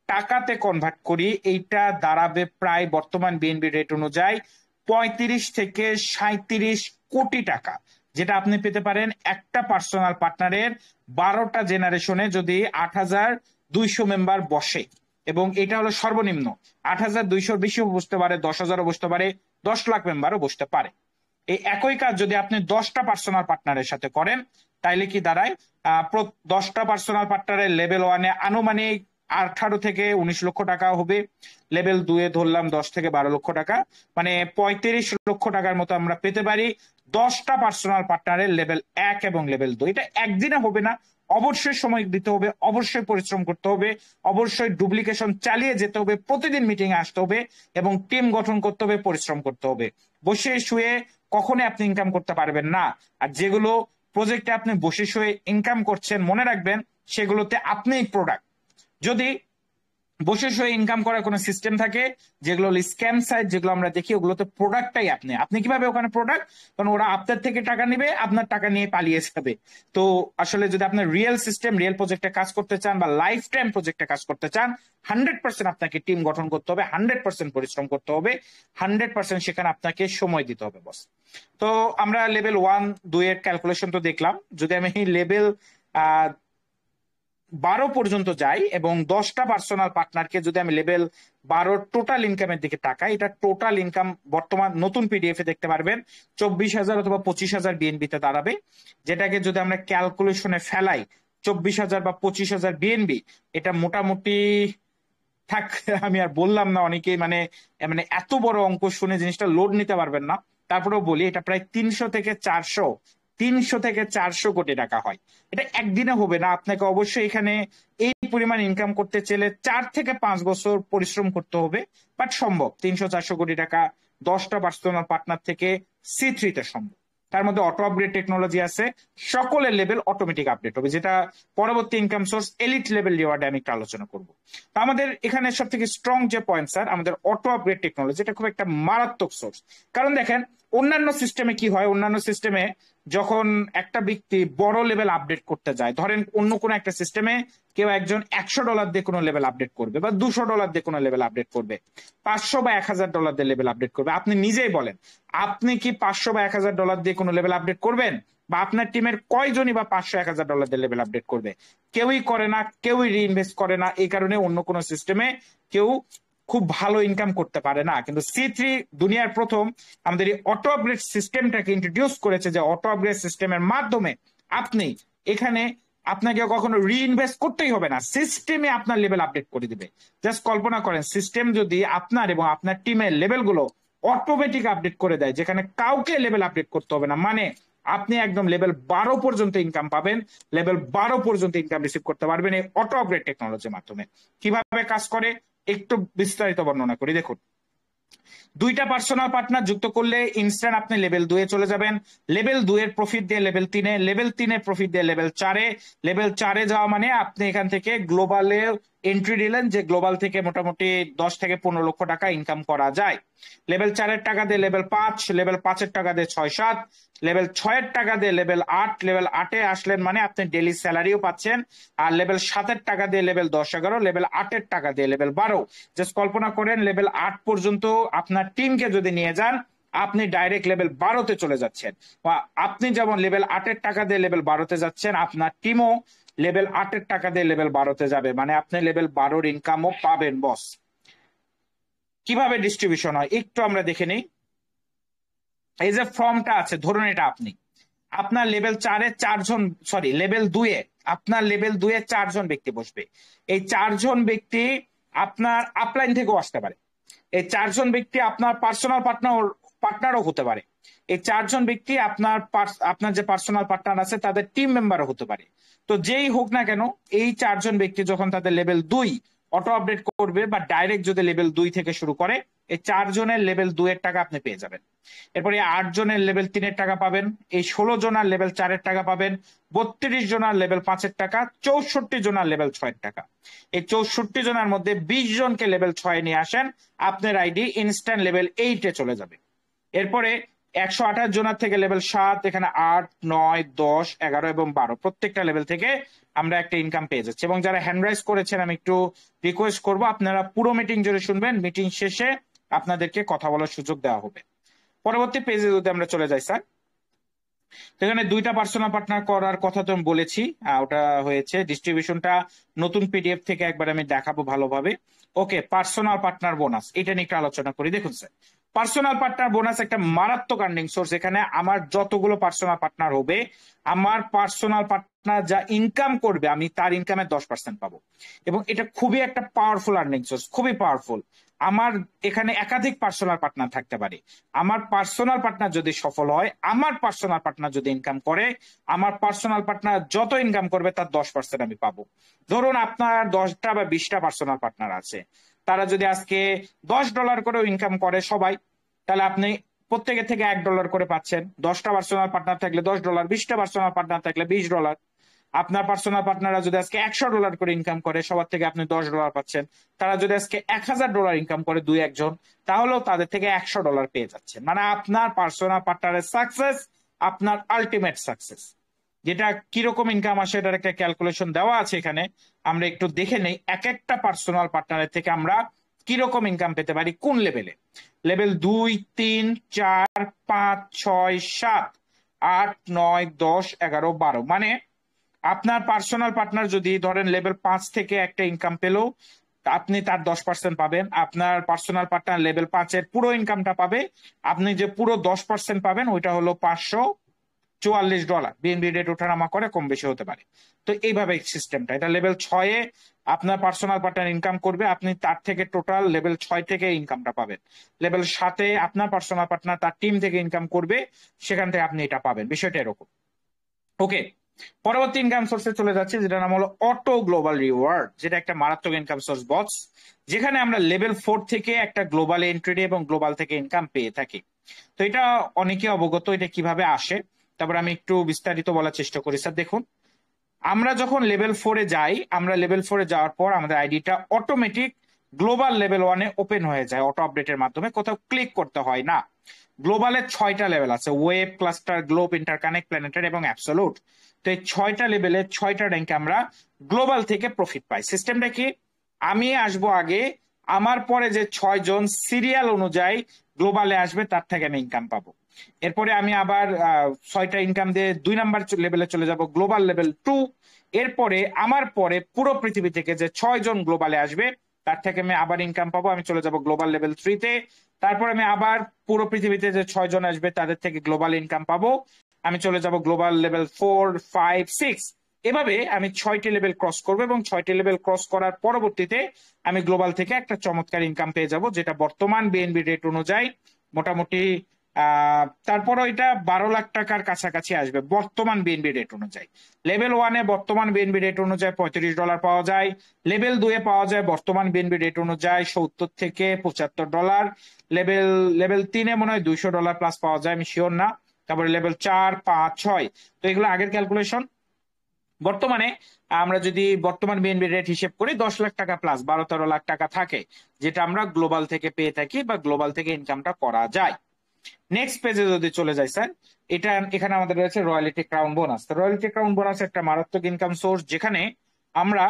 টাকাতে কনভার্ট করি, এইটা দাঁড়াবে প্রায় বর্তমান বিএনবি রেট অনুযায়ী 35 থেকে 37 কোটি টাকা, যেটা আপনি পেতে পারেন একটা পার্সোনাল পার্টনারের 12টা জেনারেশনে যদি 8,200 মেম্বার বসে। এবং এটা হলো সর্বনিম্ন, 8,200 বেশিও বসতে পারে, 10,000ও বসতে পারে, 10 লাখ মেম্বারও বসতে পারে। এই একই কাজ যদি আপনি 10টা পার্সোনাল পার্টনারের সাথে করেন, তাইলে কি দাঁড়ায় 10টা পার্সোনাল পার্টনারের লেভেল 1-এ আনুমানিক 18 থেকে 19 লক্ষ টাকা হবে, লেভেল 2-এ ধরলাম 10 থেকে 12 লক্ষ টাকা, মানে 35 লক্ষ টাকার মতো আমরা পেতে পারি 10টা পার্সোনাল পার্টনারের লেভেল 1 এবং লেভেল 2। এটা একদিনে হবে না, অবশ্যই সময় দিতে হবে, অবশ্যই পরিশ্রম করতে হবে, অবশ্যই ডুপ্লিকেশন চালিয়ে যেতে হবে, প্রতিদিন মিটিং এ আসতে হবে এবং টিম গঠন করতে হবে, পরিশ্রম করতে হবে। বসে শুয়ে কখনোই আপনি ইনকাম করতে পারবেন না। আর যেগুলো প্রজেক্টে আপনি বসে শুয়ে ইনকাম করছেন, মনে রাখবেন সেগুলোতে আপনিই প্রোডাক্ট। যদি বসে শুয়ে ইনকাম করার কোনো সিস্টেম থাকে, যেগুলো স্ক্যাম সাইট যেগুলো আমরা দেখি, ওগুলোতে প্রোডাক্টটাই আপনি কিভাবে ওখানে প্রোডাক্ট, কারণ ওরা আপনার থেকে টাকা নিবে, আপনার টাকা নিয়ে পালিয়ে যাবে। তো আসলে যদি আপনার রিয়েল সিস্টেম, রিয়েল প্রজেক্টে কাজ করতে চান বা লাইফ টাইম প্রজেক্টে কাজ করতে চান, 100% আপনাকে টিম গঠন করতে হবে, 100% পরিশ্রম করতে হবে, 100% সেখানে আপনাকে সময় দিতে হবে বস। তো আমরা লেভেল 1, 2 এর ক্যালকুলেশন তো দেখলাম। যদি আমি লেভেল 12 পর্যন্ত যাই এবং 10টা পার্সোনাল পার্টনারকে যদি আমি লেভেল 12 টোটাল ইনকামের দিকে তাকাই, এটা টোটাল ইনকাম বর্তমান নতুন পিডিএফ এ দেখতে পারবেন 24,000 অথবা 25,000 বিএনবি তে দাঁড়াবে, যেটাকে যদি আমরা ক্যালকুলেশনে ফেলাই 24,000 বা 25,000 বিএনবি, এটা মোটামুটি থাক, আমি আর বললাম না, অনেকেই মানে এত বড় অঙ্ক শুনে জিনিসটা লোড নিতে পারবেন না, তারপরেও বলি এটা প্রায় 300 থেকে 400 300 থেকে 400 কোটি টাকা হয়। এটা একদিনে হবে না, আপনাকে অবশ্যই এখানে এই পরিমাণ ইনকাম করতে চাইলে 4 থেকে 5 বছর পরিশ্রম করতে হবে, বাট সম্ভব। 300-400 কোটি টাকা 10টা পার্সোনাল পার্টনার থেকে C3 তে সম্ভব। তার মধ্যে অটো আপগ্রেড টেকনোলজি আছে, সকলের লেভেল অটোমেটিক আপডেট হবে, যেটা পরবর্তী ইনকাম সোর্স এলিট লেভেল রিওয়ার্ডে আমি একটু আলোচনা করবো। তো আমাদের এখানে সব থেকে স্ট্রং যে পয়েন্ট স্যার, আমাদের অটো আপগ্রেড টেকনোলজি, এটা খুব একটা মারাত্মক সোর্স। কারণ দেখেন অন্যান্য সিস্টেমে কি হয়, অন্যান্য সিস্টেমে যখন একটা ব্যক্তি বড় লেভেল আপডেট করতে যায়, ধরেন অন্য কোনো একটা সিস্টেমে কেউ একজন $100 দিয়ে কোনো লেভেল আপডেট করবে, বা $200 দিয়ে কোনো লেভেল আপডেট করবে, 500 বা $1000 দিয়ে লেভেল আপডেট করবে। আপনি নিজেই বলেন, আপনি কি 500 বা $1000 দিয়ে কোনো লেভেল আপডেট করবেন? বা আপনার টিমের কয়জনই বা 500-1000 দিয়ে লেভেল আপডেট করবে? কেউই করে না, কেউই রিইনভেস্ট করে না। এই কারণে অন্য কোনো সিস্টেমে কেউ খুব ভালো ইনকাম করতে পারে না। কিন্তু C3 দুনিয়ার প্রথম আমাদের এই অটো আপগ্রেড সিস্টেমটাকে ইন্ট্রোডিউস করেছে, যে অটো আপগ্রেড সিস্টেমের মাধ্যমে আপনি এখানে আপনাকে কখনো রিইনভেস্ট করতেই হবে না, সিস্টেমে আপনার লেভেল আপডেট করে দিবে। জাস্ট কল্পনা করেন, সিস্টেম যদি আপনার এবং আপনার টিমের লেভেলগুলো অটোমেটিক আপডেট করে দেয়, যেখানে কাউকে লেভেল আপডেট করতে হবে না, মানে আপনি একদম লেভেল 12 পর্যন্ত ইনকাম পাবেন, লেভেল 12 পর্যন্ত ইনকাম রিসিভ করতে পারবেন এই অটো আপগ্রেড টেকনোলজির মাধ্যমে। কিভাবে কাজ করে একটু বিস্তারিত বর্ণনা করি। দেখুন, 2টা পার্সোনাল পার্টনার যুক্ত করলে ইনস্ট্যান্ট আপনি লেভেল 2 এ চলে যাবেন, লেভেল 2 এর প্রফিট দিয়ে লেভেল 3 এ, লেভেল 3 এর প্রফিট দিয়ে লেভেল 4 এ। লেভেল 4 এ যাওয়া মানে আপনি এখান থেকে গ্লোবালে এন্ট্রি দিলেন, যে গ্লোবাল থেকে মোটামুটি 10 থেকে 15 লক্ষ টাকা ইনকাম করা যায়। লেভেল 4 এর টাকা দিয়ে লেভেল 5, লেভেল 5 এর টাকা দিয়ে 6-7, লেভেল 6 এর টাকা দিয়ে লেভেল 8, লেভেল 8 এ আসলেন মানে আপনি ডেইলি স্যালারিও পাচ্ছেন। আর লেভেল 7 এর টাকা দিয়ে লেভেল 10-11, লেভেল 8 এর টাকা দিয়ে লেভেল 12। জাস্ট কল্পনা করেন, লেভেল 8 পর্যন্ত আপনার টিমকে যদি নিয়ে যান, আপনি ডাইরেক্ট লেভেল 12-তে চলে যাচ্ছেন। আপনি যেমন লেভেল 8 এর টাকা দিয়ে লেভেল 12-তে যাচ্ছেন, আপনার টিমও লেভেল 8 এর টাকা দিয়ে লেভেল 12-তে যাবে, মানে আপনি লেভেল 12-র ইনকামও পাবেন বস। কিভাবে ডিস্ট্রিবিউশন হয় একটু আমরা দেখে নিই। এই যে ফর্মটা আছে, ধরুন এটা আপনি, আপনার লেভেল 4 এ 4 জন, সরি লেভেল 2 এ, আপনার লেভেল 2 এ 4 জন ব্যক্তি বসবে। এই 4 জন ব্যক্তি আপনার আপলাইন থেকেও আসতে পারে। এই 4 জন ব্যক্তি আপনার পার্সোনাল পার্টনারও হতে পারে। এই 4 জন ব্যক্তি আপনার যে পার্সোনাল পার্টনার আছে তাদের টিম মেম্বারও হতে পারে। তো যেই হোক না কেন, এই 4 জন ব্যক্তি যখন তাদের লেভেল 2 অটো আপডেট করবে, বা ডাইরেক্ট যদি লেভেল 2 থেকে শুরু করে, এই 4 জনের লেভেল 2 এর টাকা আপনি পেয়ে যাবেন। এরপরে 8 জনের লেভেল 3 এর টাকা পাবেন, এই 16 জনের লেভেল 4 এর টাকা পাবেন, 32 জনের লেভেল 5 এর টাকা, 64 জনের লেভেল 6 এর টাকা। এই 64 জনের মধ্যে 20 জনকে লেভেল 6 এ নিয়ে আসেন, আপনার আইডি ইনস্ট্যান্ট লেভেল 8 এ চলে যাবে। এরপরে 128 জনের থেকে লেভেল 7, এখানে 8, 9, 10, 11 এবং 12 প্রত্যেকটা লেভেল থেকে আমরা একটা ইনকাম পেয়ে যাচ্ছি। এবং যারা হ্যান্ড রাইজ করেছেন, আমি একটু রিকোয়েস্ট করবো আপনারা পুরো মিটিং জুড়ে শুনবেন, মিটিং শেষে আপনাদেরকে কথা বলার সুযোগ দেওয়া হবে। পরবর্তী পেজে যদি আমরা চলে যাই স্যার, এখানে 2টা পার্সোনাল পার্টনার করার কথা তো আমি বলেছি, ওটা হয়েছে। ডিস্ট্রিবিউশনটা নতুন পিডিএফ থেকে একবার আমি দেখাবো ভালোভাবে। ওকে, পার্সোনাল পার্টনার বোনাস, এটা নিয়ে একটু আলোচনা করি। দেখুন স্যার, পার্সোনাল পার্টনার বোনাস একটা মারাত্মক আর্নিং সোর্স। এখানে আমার যতগুলো পার্সোনাল পার্টনার হবে, আমার পার্সোনাল পার্টনার যা ইনকাম করবে, আমি তার ইনকামের 10% পাবো। এবং এটা খুবই একটা পাওয়ারফুল আর্নিং সোর্স, খুবই পাওয়ারফুল। আমার এখানে একাধিক পার্সোনাল পার্টনার থাকতে পারে। আমার পার্সোনাল পার্টনার যদি সফল হয়, আমার পার্সোনাল পার্টনার যদি ইনকাম করে, আমার পার্সোনাল পার্টনার যত ইনকাম করবে তার 10% আমি পাবো। ধরুন আপনার 10টা বা 20টা পার্সোনাল পার্টনার আছে, তারা যদি আজকে $10 করেও ইনকাম করে সবাই, তাহলে আপনি প্রত্যেকের থেকে $1 করে পাচ্ছেন। 10টা পার্সোনাল পার্টনার থাকলে $10, 20টা পার্সোনাল পার্টনার থাকলে $20। আপনার পার্সোনাল পার্টনাররা যদি আজকে $100 করে ইনকাম করে, সবার থেকে আপনি $10 পাচ্ছেন। তারা যদি আজকে $1000 ইনকাম করে 2-1 জন, তাহলেও তাদের থেকে $100 পেয়ে যাচ্ছেন। মানে আপনার পার্সোনাল পার্টনারের সাকসেস আপনার আলটিমেট সাকসেস। যেটা কিরকম ইনকাম আসে, এটার একটা ক্যালকুলেশন দেওয়া আছে এখানে, আমরা একটু দেখে নেই এক একটা পার্সোনাল পার্টনারের থেকে আমরা কিরকম ইনকাম পেতে পারি কোন লেভেলে। লেভেল 2, 3, 4, 5, 6, 7, 8, 9, 10, 11, 12, মানে আপনার পার্সোনাল পার্টনার যদি ধরেন লেভেল 5 থেকে একটা ইনকাম পেলো, আপনি তার 10% পাবেন। আপনার পার্সোনাল পার্টনার লেভেল 5 এর পুরো ইনকামটা পাবে, আপনি যে পুরো 10% পাবেন ওইটা হলো $544। বিএনবি রেট ওঠানামা করে, কম বেশি হতে পারে। তো এইভাবে সিস্টেমটা, এটা লেভেল 6 এ আপনার পার্সোনাল পার্টনার ইনকাম করবে, আপনি তার থেকে টোটাল লেভেল 6 থেকে ইনকামটা পাবেন। লেভেল 7 এ আপনার পার্সোনাল পার্টনার তার টিম থেকে ইনকাম করবে, সেখান থেকে আপনি এটা পাবেন। বিষয়টা এরকম। ওকে, পরবর্তী ইনকাম সোর্সে চলে যাচ্ছে, যেটা নাম হলো অটো গ্লোবাল রিওয়ার্ড, যেটা একটা মারাত্মক ইনকাম সোর্স বস, যেখানে আমরা লেভেল 4 থেকে একটা গ্লোবাল এন্ট্রি এবং গ্লোবাল থেকে ইনকাম পেয়ে থাকি। তো এটা অনেকে অবগত এটা কিভাবে আসে, তারপর আমি একটু বিস্তারিত বলার চেষ্টা করি। স্যার দেখুন, আমরা যখন লেভেল 4-এ যাই, আমরা লেভেল 4-এ যাওয়ার পর আমাদের আইডিটা অটোমেটিক গ্লোবাল লেভেল 1-এ ওপেন হয়ে যায় অটো আপডেটের মাধ্যমে, কোথাও ক্লিক করতে হয় না। গ্লোবালের 6টা লেভেল আছে, web, cluster, globe, interconnect, planetary এবং অ্যাবসোলুট। তো এই 6টা লেভেলে 6টা র্যাঙ্কে আমরা গ্লোবাল থেকে প্রফিট পাই। সিস্টেমটা কি, আমি আসবো আগে, আমার পরে যে 6 জন সিরিয়াল অনুযায়ী গ্লোবালে আসবে তার থেকে আমি ইনকাম পাবো। এরপরে আমি আবার 6টা ইনকাম দিয়ে 2 নাম্বার লেভেলে চলে যাব, গ্লোবাল লেভেল 2। এরপরে আমার পরে পুরো পৃথিবী থেকে যে 6 জন গ্লোবালে আসবে তার থেকে আমি আবার ইনকাম পাবো, আমি চলে যাব গ্লোবাল লেভেল 3-তে। তারপর আমি আবার পুরো পৃথিবীতে যে 6 জন আসবে তাদের থেকে গ্লোবাল ইনকাম পাবো, আমি চলে যাব গ্লোবাল লেভেল 4, 5, 6। এভাবে আমি 6টি লেভেল ক্রস করবো এবং 6টি লেভেল ক্রস করার পরবর্তীতে আমি গ্লোবাল থেকে একটা চমৎকার ইনকাম পেয়ে যাব, যেটা বর্তমান বিএনবি রেট অনুযায়ী মোটামুটি তারপরও এটা 12 লাখ টাকার কাছাকাছি আসবে বর্তমান বিএনবি রেট অনুযায়ী। লেভেল 1-এ বর্তমান বিএনবি রেট অনুযায়ী $35 পাওয়া যায়, লেভেল 2-এ পাওয়া যায় বর্তমান বিএনবি রেট অনুযায়ী $70 থেকে $75। লেভেল 3-এ মনে হয় $200 প্লাস পাওয়া যায়, আমি শিওর না। তারপরে লেভেল 4, 5, 6, তো এগুলো আগের ক্যালকুলেশন। বর্তমানে আমরা যদি বর্তমান বিএনবি রেট হিসেব করি 10 লাখ টাকা প্লাস 12-13 লাখ টাকা থাকে, যেটা আমরা গ্লোবাল থেকে পেয়ে থাকি বা গ্লোবাল থেকে ইনকামটা করা যায়। নেক্সট পেজে যদি চলে যাই স্যার, এখানে আমাদের রয়েছে royalty crown bonus. Royalty crown bonus একটা মারাত্মক ইনকাম সোর্স, যেখানে আমরা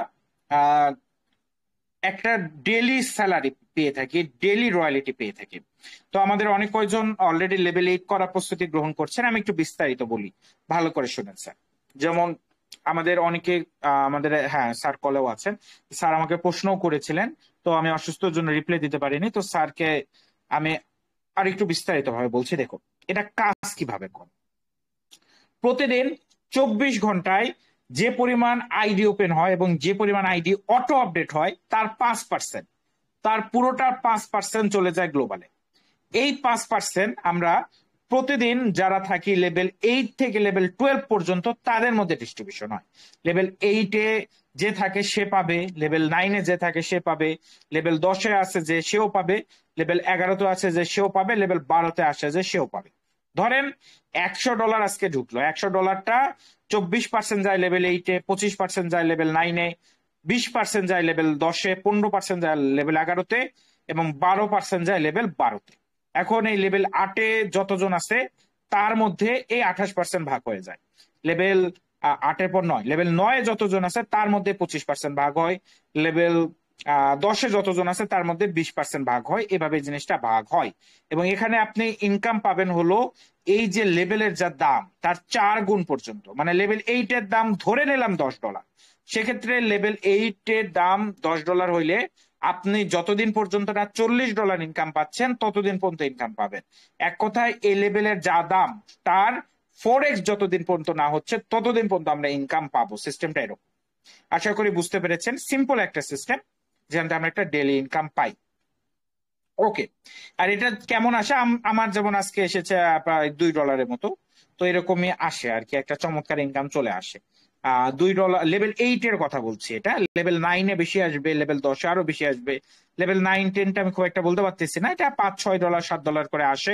একটা ডেলি স্যালারি পেয়ে থাকি, ডেলি রয়্যালিটি পেয়ে থাকি। তো আমাদের অনেক কয়জন অলরেডি লেভেল 8 করার প্রস্তুতি গ্রহণ করছেন, আমি একটু বিস্তারিত বলি, ভালো করে শুনেন স্যার। যেমন আমাদের অনেকে আমাদের, হ্যাঁ স্যার কলেও আছেন, স্যার আমাকে প্রশ্নও করেছিলেন, তো আমি অসুস্থর জন্য রিপ্লাই দিতে পারিনি, তো স্যারকে আমি আর একটু বিস্তারিত ভাবে বলছি। দেখো এটা কাজ কিভাবে করে। প্রতিদিন 24 ঘন্টায় যে পরিমাণ আইডি ওপেন হয় এবং যে পরিমাণ আইডি অটো আপডেট হয় তার 5%, তার পুরোটার 5% চলে যায় গ্লোবালে। এই 5% আমরা প্রতিদিন যারা থাকি লেভেল 8 থেকে লেভেল 12 পর্যন্ত তাদের মধ্যে ডিস্ট্রিবিউশন হয়। লেভেল 8-এ যে থাকে সে পাবে, লেভেল 9-এ যে থাকে সে পাবে, লেভেল 10-এ আছে যে সেও পাবে, লেভেল 11-তে আছে যে সেও পাবে, লেভেল 12-তে আসে যে সেও পাবে। ধরেন $100 আজকে ঢুকলো, $100টা 24% যায় লেভেল 8-এ, 25% যায় লেভেল 9-এ, 20% যায় লেভেল 10-এ, 15% যায় লেভেল 11-তে এবং 12% যায় লেভেল 12-তে। এখন এই লেভেল 8-এ যতজন আছে তার মধ্যে এই 28% ভাগ হয়ে যায়। লেভেল 8-এর পর 9, লেভেল 9-এ যতজন আছে তার মধ্যে 25% ভাগ হয়, লেভেল 10-এ যতজন আছে তার মধ্যে 20% ভাগ হয়, এভাবে জিনিসটা ভাগ হয়। এবং এখানে আপনি ইনকাম পাবেন হলো এই যে লেভেলের যা দাম তার 4 গুণ পর্যন্ত। মানে লেভেল 8-এর দাম ধরে নিলাম $10, সেক্ষেত্রে লেভেল 8-এর দাম $10 হইলে আপনি যতদিন পর্যন্ত না $40 ইনকাম পাচ্ছেন ততদিন পর্যন্ত ইনকাম পাবেন। এক কথায় এই লেভেলের যা দাম তার 4x যতদিন পর্যন্ত না হচ্ছে ততদিন পর্যন্ত আমরা ইনকাম পাবো। সিস্টেমটা এরকম, আশা করি বুঝতে পেরেছেন। সিম্পল একটা সিস্টেম যেখানে আমরা একটা ডেইলি ইনকাম পাই। ওকে, আর এটা কেমন আসে, আমার যেমন আজকে এসেছে প্রায় $2 মতো, তো এরকমই আসে আর কি, একটা চমৎকার ইনকাম চলে আসে। $2 লেভেল 8-এর কথা বলছি, এটা লেভেল 9-এ বেশি আসবে, লেভেল 10-এ আরো বেশি আসবে, লেভেল 9, 10টা আমি খুব একটা বলতে পারতেছি না, এটা $5, $6, $7 করে আসে।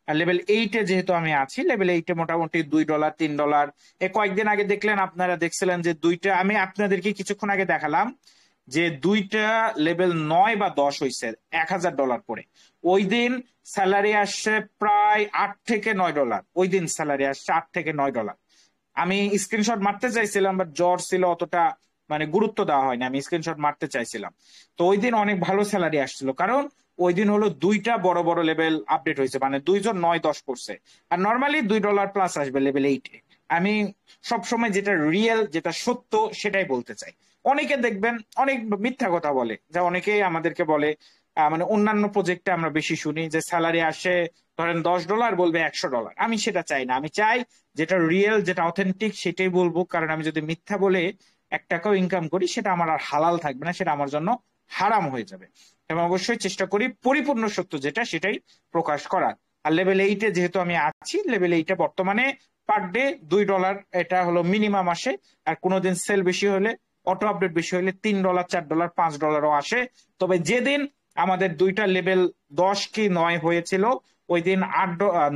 আর লেভেল 8-এ যেহেতু আমি আছি, লেভেল 8-এ মোটামুটি $2, $3। কয়েকদিন আগে দেখলেন, আপনারা দেখছিলেন যে দুইটা, আমি আপনাদেরকে কিছুক্ষণ আগে দেখালাম যে দুইটা লেভেল 9 বা 10 হয়েছে $1000 করে। ওই দিন স্যালারি আসছে প্রায় $8 থেকে $9, ওই দিন স্যালারি আসছে $8 থেকে $9। আমি স্ক্রিনশট মারতে চাইছিলাম, বাট জ্বর ছিল, অতটা মানে গুরুত্ব দেওয়া হয়নি, আমি স্ক্রিনশট মারতে চাইছিলাম। তো ওই দিন অনেক ভালো স্যালারি আসছিল, কারণ ওই দিন হলো দুইটা বড় বড় লেভেল আপডেট হয়েছে, মানে 2 জন 9, 10 করছে। আর নর্মালি $2 প্লাস আসবে লেভেল 8-এ। আমি সবসময় যেটা রিয়েল, যেটা সত্য সেটাই বলতে চাই। অনেকে দেখবেন অনেক মিথ্যা কথা বলে, যা অনেকেই আমাদেরকে বলে, মানে অন্যান্য প্রজেক্টে আমরা বেশি শুনি যে স্যালারি আসে ধরেন $10, বলবে $100। আমি সেটা চাই না, আমি চাই যেটা রিয়েল, যেটা অথেন্টিক সেটাই বলবো। কারণ আমি যদি মিথ্যা বলে $1 ইনকাম করি সেটা আমার আর হালাল থাকবে না, সেটা আমার জন্য হারাম হয়ে যাবে। এবং অবশ্যই চেষ্টা করি পরিপূর্ণ সত্য যেটা সেটাই প্রকাশ করার। আর লেভেল 8-এ যেহেতু আমি আছি, লেভেল 8-এ বর্তমানে পার ডে $2, এটা হলো মিনিমাম আসে। আর কোনোদিন সেল বেশি হলে, অটো আপডেট বেশি হলে $3, $4, $5ও আসে। তবে যেদিন আমাদের দুইটা লেভেল 10 কি 9 হয়েছিল, ওই দিন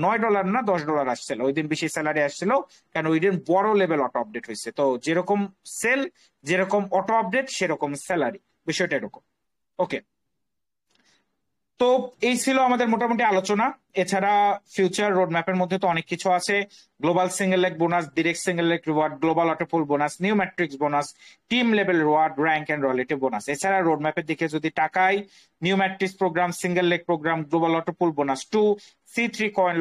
$9 না $10 আসছিল, ওই দিন বেশি স্যালারি আসছিল, কারণ ওই দিন বড় লেভেল অটো আপডেট হয়েছে। তো যেরকম সেল, যেরকম অটো আপডেট, সেরকম স্যালারি, বিষয়টা এরকম। ওকে, তো এই ছিল আমাদের মোটামুটি আলোচনা। এছাড়া ফিউচার রোড ম্যাপের মধ্যে তো অনেক কিছু আছে। Global single leg bonus, direct single leg reward, global autopool bonus, new matrix bonus, team level reward, rank and royalty bonus. এছাড়া রোড ম্যাপের দিকে যদি টাকায় new matrix programme, single leg programme, global autopool bonus 2, C3 coin